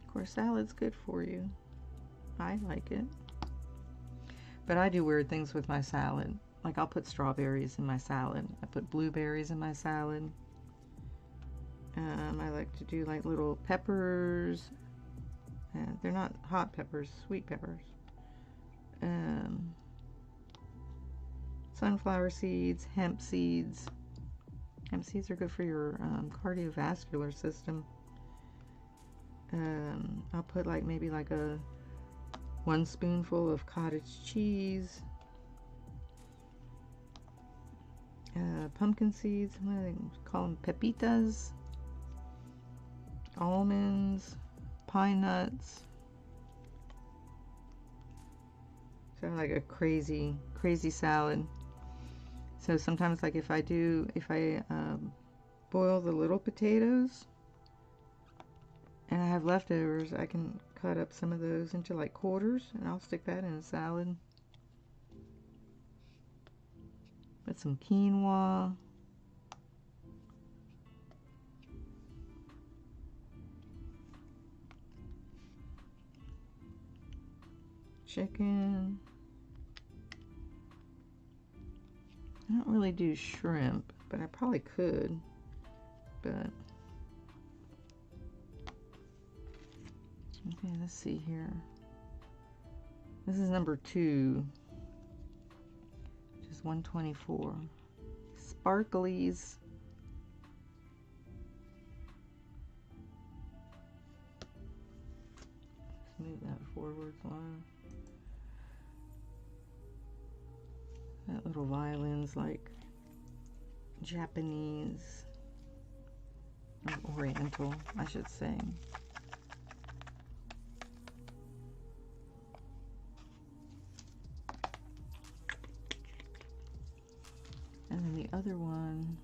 Of course, salad's good for you. I like it. But I do weird things with my salad. Like I'll put strawberries in my salad. I put blueberries in my salad. I like to do like little peppers. They're not hot peppers, sweet peppers. Sunflower seeds, hemp seeds. Hemp seeds are good for your cardiovascular system. I'll put like maybe like a 1 spoonful of cottage cheese. Pumpkin seeds, what do they call them? Pepitas. Almonds, pine nuts. So like a crazy salad. So sometimes like if I boil the little potatoes and I have leftovers, I can cut up some of those into like quarters and I'll stick that in a salad. Put some quinoa. Chicken. I don't really do shrimp, but I probably could. But okay, let's see here. This is number 2, which is 124. Sparklies. Let's move that forward one. That little violin's like Japanese, or Oriental, I should say. And then the other one,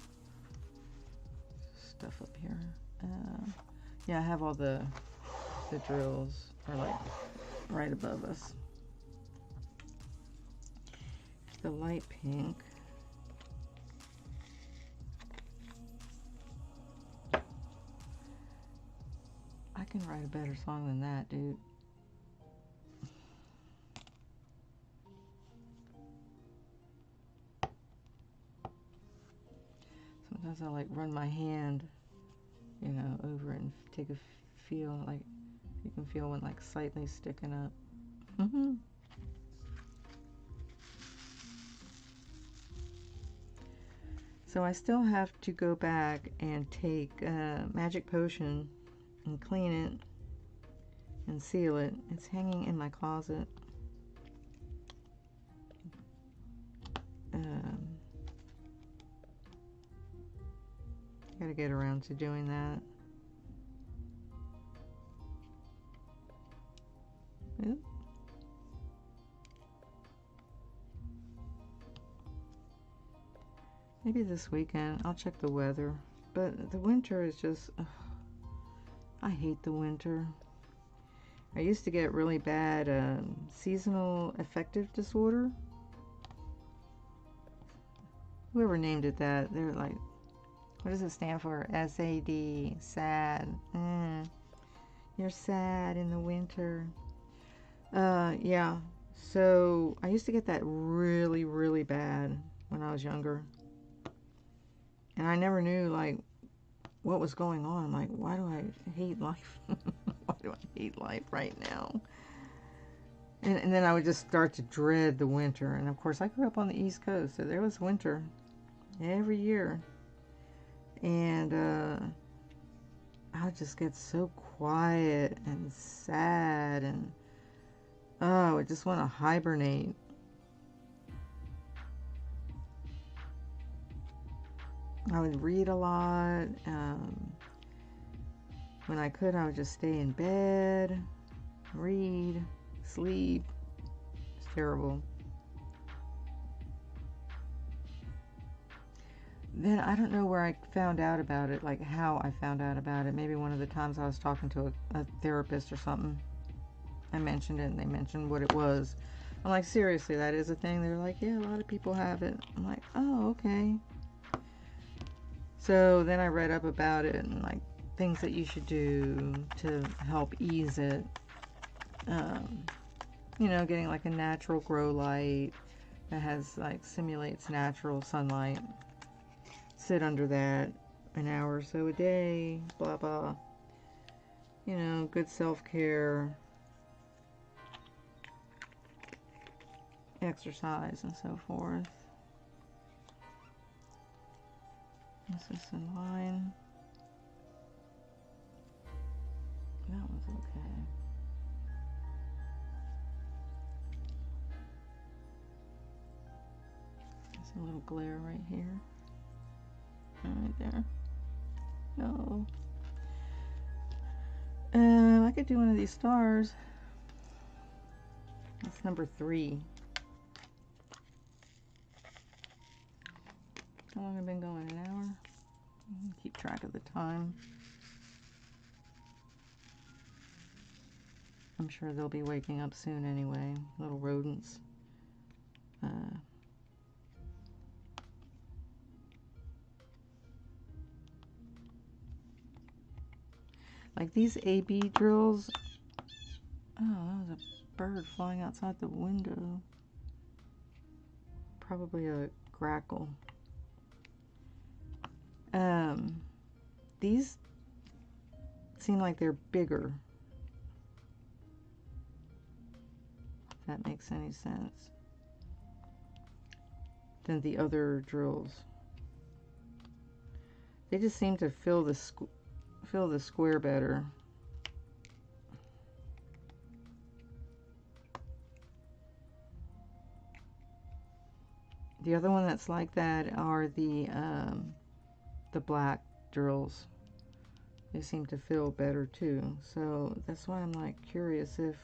stuff up here. Yeah, I have all the drills are like right above us. The light pink. I can write a better song than that, dude. Sometimes I like run my hand, you know, over it and take a feel, like you can feel one like slightly sticking up. So I still have to go back and take Magic Potion and clean it and seal it. It's hanging in my closet. Gotta get around to doing that. Oop. Maybe this weekend. I'll check the weather. But the winter is just... ugh, I hate the winter. I used to get really bad seasonal affective disorder. Whoever named it that, they're like, what does it stand for? SAD, sad. You're sad in the winter. Yeah. So I used to get that really, really bad when I was younger. And I never knew, like, what was going on. I'm like, why do I hate life? Why do I hate life right now? And then I would just start to dread the winter. And, of course, I grew up on the East Coast, so there was winter every year. And I would just get so quiet and sad, and oh, I just want to hibernate. I would read a lot. When I could, I would just stay in bed, read, sleep. It's terrible. Then I don't know where I found out about it, like how I found out about it. Maybe one of the times I was talking to a therapist or something. I mentioned it and they mentioned what it was. I'm like, seriously, that is a thing? They're like, yeah, a lot of people have it. I'm like, oh, okay. So then I read up about it and like things that you should do to help ease it. You know, getting like a natural grow light that has like simulates natural sunlight. Sit under that an hour or so a day, blah blah. You know, good self-care, exercise, and so forth. This is in line. That one's okay. There's a little glare right here. Right there. No. I could do one of these stars. That's number 3. How long have I been going? An hour? Keep track of the time. I'm sure they'll be waking up soon anyway. Little rodents. Like these AB drills. Oh, that was a bird flying outside the window. Probably a grackle. These seem like they're bigger. If that makes any sense. Than the other drills. They just seem to fill the square better. The other one that's like that are the black drills. They seem to feel better too. So that's why I'm like curious if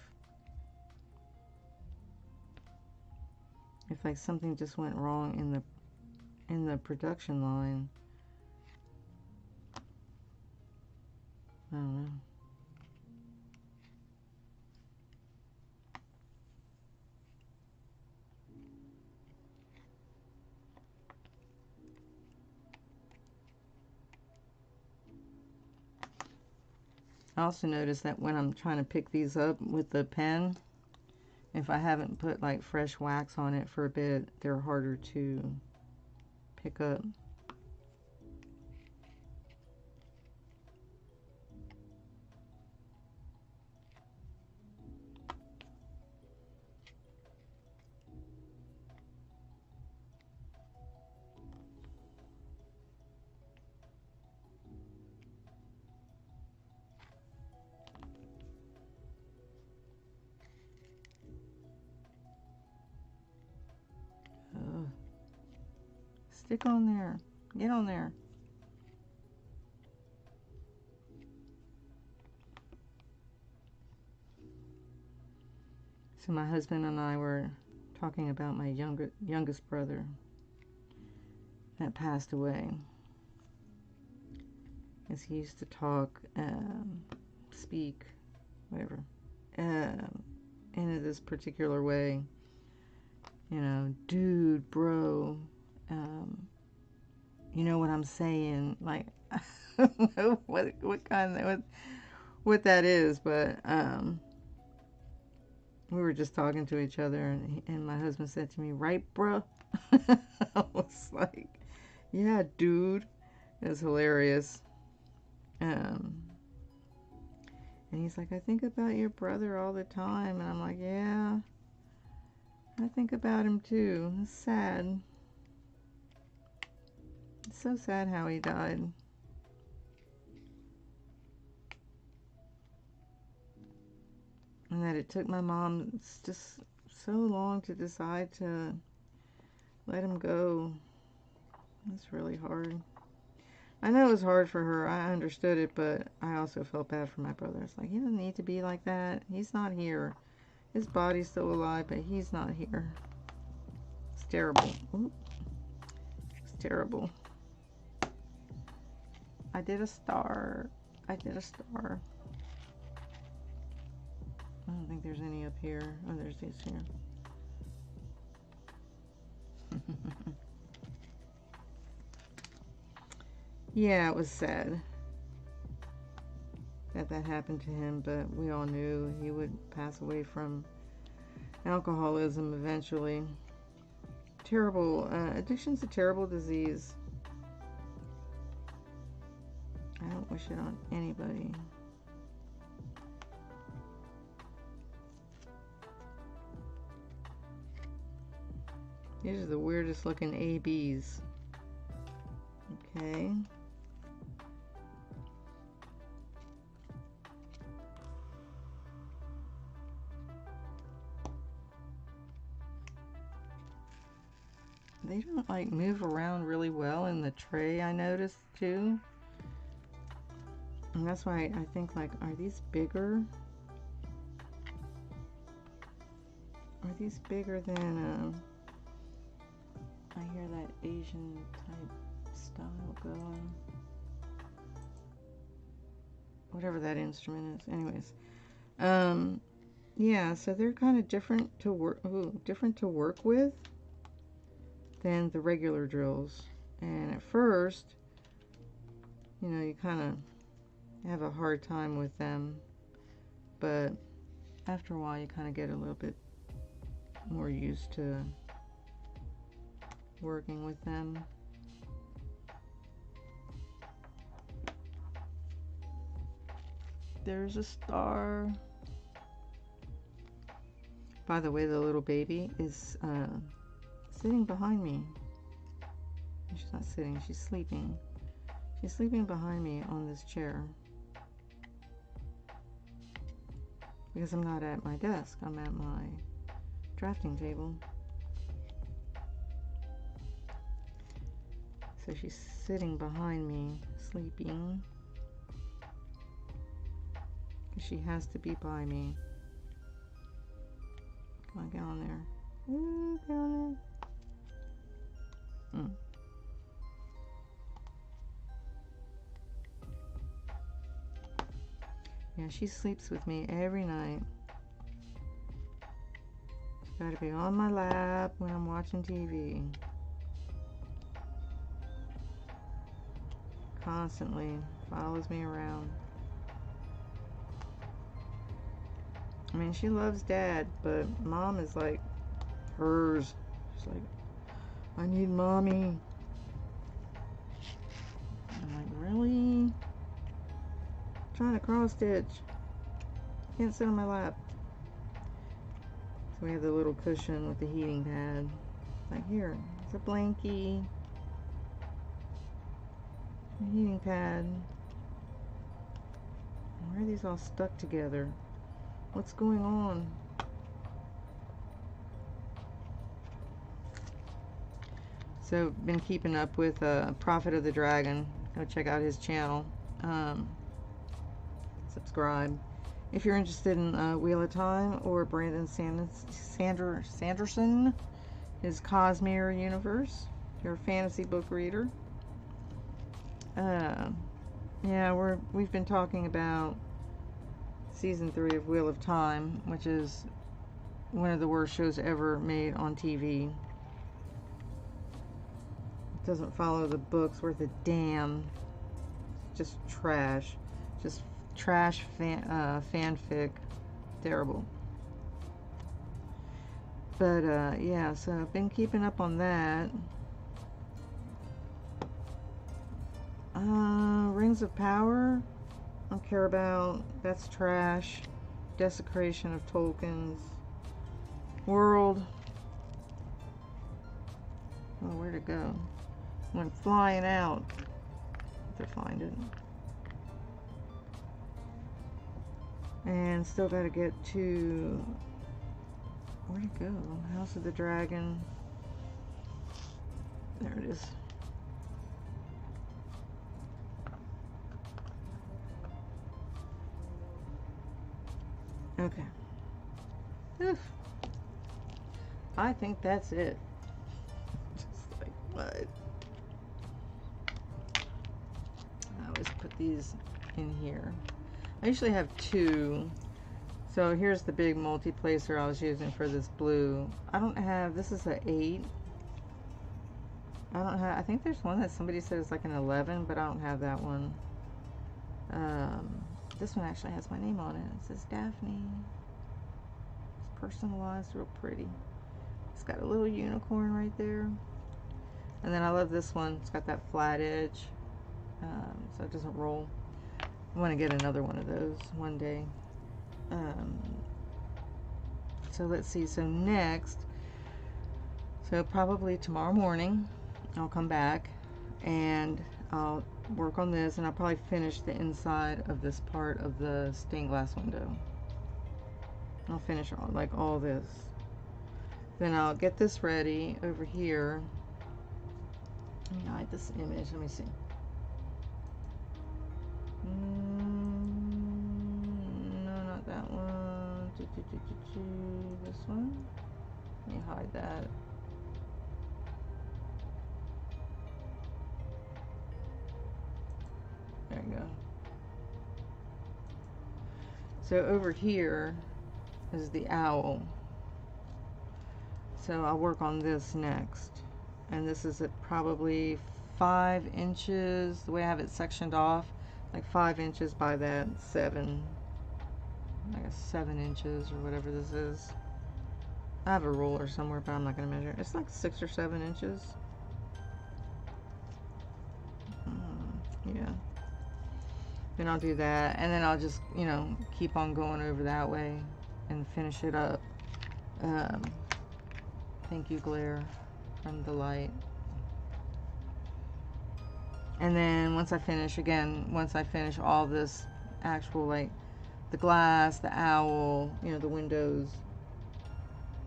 like something just went wrong in the production line. I don't know. I also noticed that when I'm trying to pick these up with the pen, if I haven't put like fresh wax on it for a bit, they're harder to pick up. Stick on there. Get on there. So my husband and I were talking about my youngest brother that passed away. As he used to talk, speak, whatever, in this particular way. You know, dude, bro, you know what I'm saying? Like, I don't know what that is, but we were just talking to each other, and my husband said to me, "Right, bro?" I was like, "Yeah, dude." It was hilarious. And he's like, "I think about your brother all the time," and I'm like, "Yeah, I think about him too. It's sad. It's so sad how he died." that it took my mom just so long to decide to let him go. It's really hard. I know it was hard for her. I understood it, but I also felt bad for my brother. It's like, he doesn't need to be like that. He's not here. His body's still alive, but he's not here. It's terrible. Ooh. It's terrible. I did a star. I did a star. I don't think there's any up here. Oh, there's these here. Yeah, it was sad that that happened to him, but we all knew he would pass away from alcoholism eventually. Terrible. Addiction's a terrible disease. I don't wish it on anybody. These are the weirdest looking ABs. Okay. They don't like move around really well in the tray, I noticed too. And that's why I think, like, are these bigger? Are these bigger than I hear that Asian type style going. Whatever that instrument is. Anyways. Yeah, so they're kind of different to work with than the regular drills. And at first, you know, you kind of have a hard time with them, but after a while you kind of get a little bit more used to working with them. There's a star. By the way, the little baby is sitting behind me. She's not sitting, she's sleeping. She's sleeping behind me on this chair. Because I'm not at my desk, I'm at my drafting table. So she's sitting behind me, sleeping. She has to be by me. Come on, get on there. Ooh, get on there. Yeah, she sleeps with me every night. She's got to be on my lap when I'm watching TV. Constantly follows me around. I mean, she loves Dad, but Mom is like hers. She's like, I need Mommy. I'm like, really? I'm trying to cross stitch. Can't sit on my lap. So we have the little cushion with the heating pad. Like, here, it's a blankie. A heating pad. Why are these all stuck together? What's going on? So, been keeping up with Prophet of the Dragon. Go check out his channel. Subscribe. If you're interested in Wheel of Time or Brandon Sanderson, his Cosmere universe, if you're a fantasy book reader. Yeah, we've been talking about Season 3 of Wheel of Time, which is one of the worst shows ever made on TV. It doesn't follow the books worth a damn. It's just trash. Just trash fanfic. Terrible. But, yeah, so I've been keeping up on that. Rings of Power. I don't care about. That's trash. Desecration of Tolkien's world. Oh, where'd it go? Went flying out. Have to find it. And still got to get to, where'd it go? House of the Dragon. There it is. Okay. Oof. I think that's it. Just like what? I always put these in here. I usually have two. So here's the big multi-placer I was using for this blue. I don't have, this is an 8. I don't have, I think there's one that somebody said is like an 11, but I don't have that one. This one actually has my name on it. It says Daphne. It's personalized, real pretty. It's got a little unicorn right there. And then I love this one. It's got that flat edge, so it doesn't roll. I want to get another one of those one day. So let's see. So next, so probably tomorrow morning, I'll come back and I'll work on this, and I'll probably finish the inside of this part of the stained glass window. I'll finish all this. Then I'll get this ready over here. Let me hide this image. Let me see. No, not that one. This one. Let me hide that. There you go. So over here is the owl. So I'll work on this next. And this is at probably 5 inches. The way I have it sectioned off, like 5 inches by that 7. I guess 7 inches or whatever this is. I have a ruler somewhere, but I'm not going to measure. It's like 6 or 7 inches. Yeah. Then I'll do that, and then I'll just, you know, keep on going over that way and finish it up. Thank you, glare from the light. And then once I finish, once I finish all this actual, like, the glass, the owl, you know, the windows,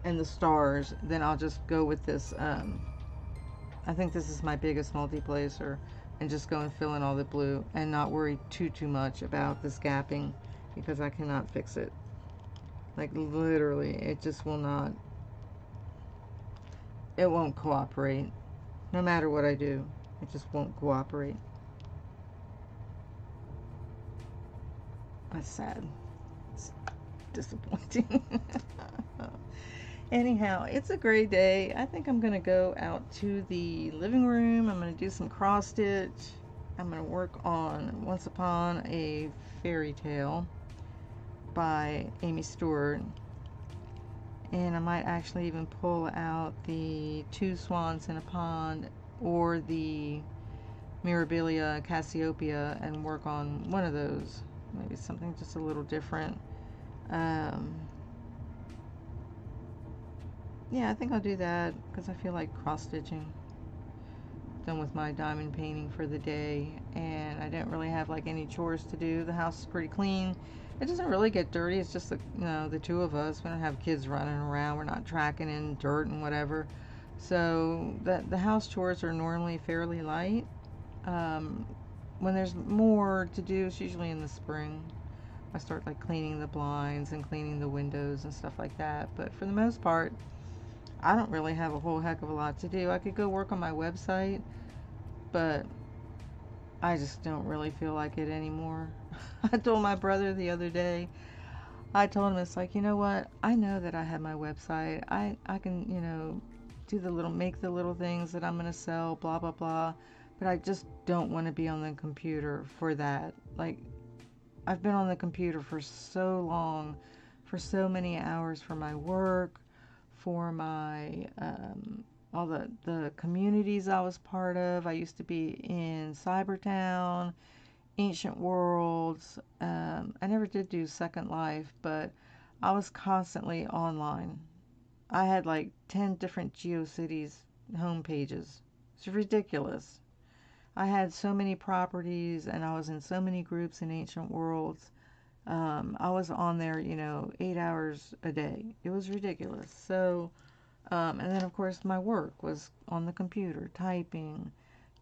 and the stars, then I'll just go with this, I think this is my biggest multi-placer, and just go and fill in all the blue and not worry too much about this gapping, because I cannot fix it. Like, literally, it just will not, it won't cooperate. No matter what I do, it just won't cooperate. That's sad. It's disappointing. Anyhow, it's a great day. I think I'm going to go out to the living room. I'm going to do some cross stitch. I'm going to work on Once Upon a Fairy Tale by Amy Stewart. And I might actually even pull out the Two Swans in a Pond or the Mirabilia Cassiopeia and work on one of those. Maybe something just a little different. Yeah, I think I'll do that because I feel like cross-stitching. Done with my diamond painting for the day, and I didn't really have like any chores to do. The house is pretty clean. It doesn't really get dirty. It's just, you know, the two of us. We don't have kids running around. We're not tracking in dirt and whatever. So the house chores are normally fairly light. When there's more to do, it's usually in the spring. I start like cleaning the blinds and cleaning the windows and stuff like that. But for the most part, I don't really have a whole heck of a lot to do. I could go work on my website, but I just don't really feel like it anymore. I told my brother the other day, I told him, it's like, you know what? I know that I have my website. I can, you know, make the little things that I'm going to sell, blah, blah, blah. But I just don't want to be on the computer for that. Like, I've been on the computer for so long, for so many hours for my work, for my all the communities I was part of. I used to be in Cybertown, Ancient Worlds. I never did do Second Life, but I was constantly online. I had like 10 different GeoCities home pages. It's ridiculous. I had so many properties, and I was in so many groups in Ancient Worlds. I was on there, 8 hours a day. It was ridiculous. So, and then of course my work was on the computer, typing,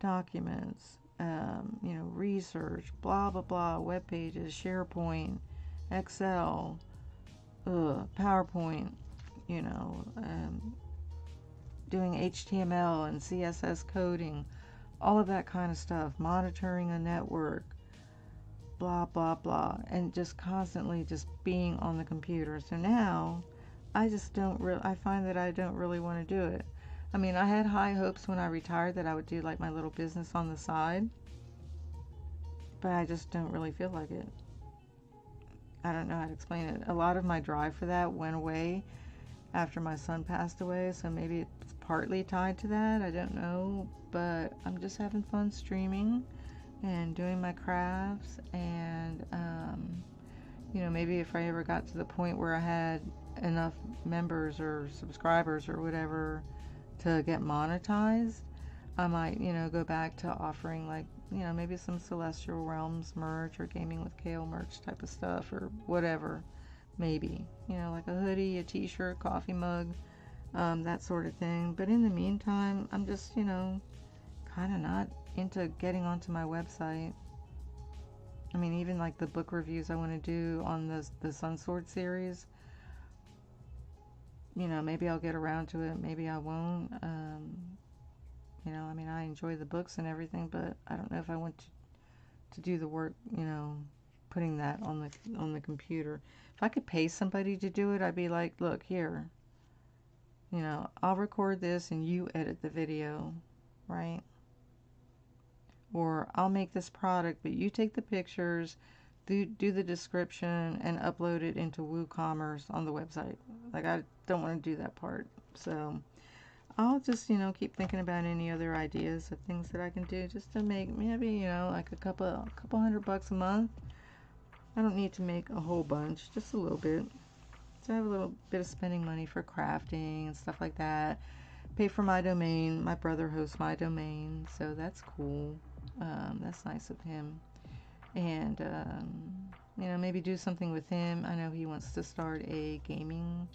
documents, research, blah, blah, blah, web pages, SharePoint, Excel, PowerPoint, you know, um, doing HTML and CSS coding, all of that kind of stuff, monitoring a network, blah, blah, blah, and just constantly just being on the computer. So now I just I find that I don't really want to do it. I mean, I had high hopes when I retired that I would do like my little business on the side, but I just don't really feel like it. I don't know how to explain it. A lot of my drive for that went away after my son passed away, so maybe it's partly tied to that. I don't know, but I'm just having fun streaming and doing my crafts, and maybe if I ever got to the point where I had enough members or subscribers or whatever to get monetized, I might, go back to offering like, maybe some Celestial Realms merch or Gaming with Cail merch type of stuff or whatever. Maybe, like a hoodie, a t-shirt, coffee mug, that sort of thing. But in the meantime, I'm just, kind of not into getting onto my website. I mean, even like the book reviews I want to do on the Sun Sword series, maybe I'll get around to it, maybe I won't. I mean, I enjoy the books and everything, but I don't know if I want to do the work, putting that on the computer. If I could pay somebody to do it, I'd be like, look, here, I'll record this and you edit the video, right? Or I'll make this product, but you take the pictures, do the description, and upload it into WooCommerce on the website. Like, I don't want to do that part. So I'll just, keep thinking about any other ideas of things that I can do just to make maybe, like a couple $100 a month. I don't need to make a whole bunch, just a little bit. So I have a little bit of spending money for crafting and stuff like that. Pay for my domain. My brother hosts my domain, so that's cool. That's nice of him. And, maybe do something with him. I know he wants to start a gaming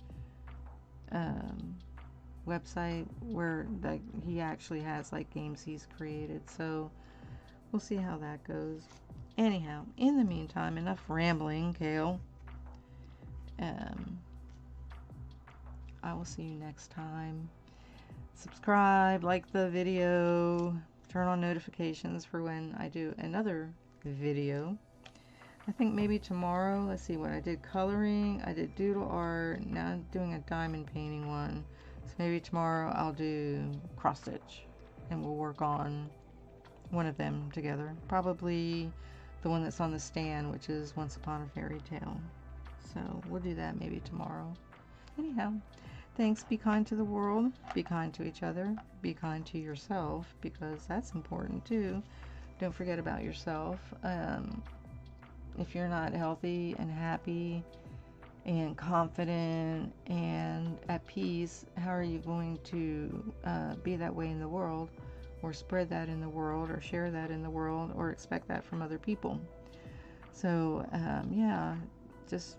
website where like he actually has like games he's created, so we'll see how that goes. Anyhow, in the meantime, enough rambling, Cail. I will see you next time. Subscribe, like the video, turn on notifications for when I do another video. I think maybe tomorrow, let's see what I did. Coloring, I did doodle art, now I'm doing a diamond painting one. So maybe tomorrow I'll do cross stitch and we'll work on one of them together. Probably the one that's on the stand, which is Once Upon a Fairy Tale. So we'll do that maybe tomorrow. Anyhow, thanks. Be kind to the world. Be kind to each other. Be kind to yourself, because that's important too. Don't forget about yourself. If you're not healthy and happy and confident and at peace, how are you going to be that way in the world, or spread that in the world, or share that in the world, or expect that from other people? So yeah, just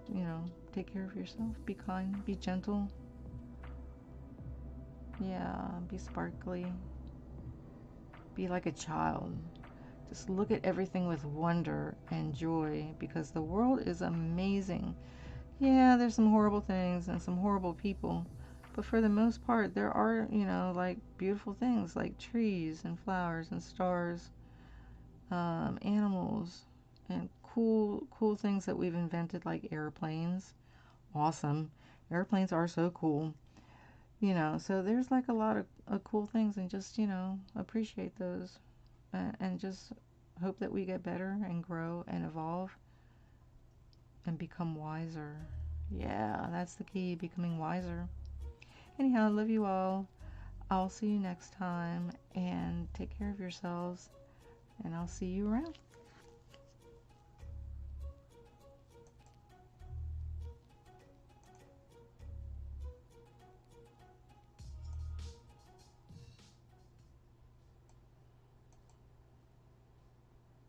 take care of yourself. Be kind, be gentle, yeah, be sparkly, be like a child. Just look at everything with wonder and joy, because the world is amazing. Yeah, there's some horrible things and some horrible people, but for the most part, there are, like beautiful things like trees and flowers and stars, animals, and cool things that we've invented, like airplanes. Awesome. Airplanes are so cool. So there's like a lot of cool things, and just, appreciate those. And just hope that we get better and grow and evolve and become wiser. Yeah, that's the key, becoming wiser. Anyhow, I love you all. I'll see you next time, and take care of yourselves, and I'll see you around.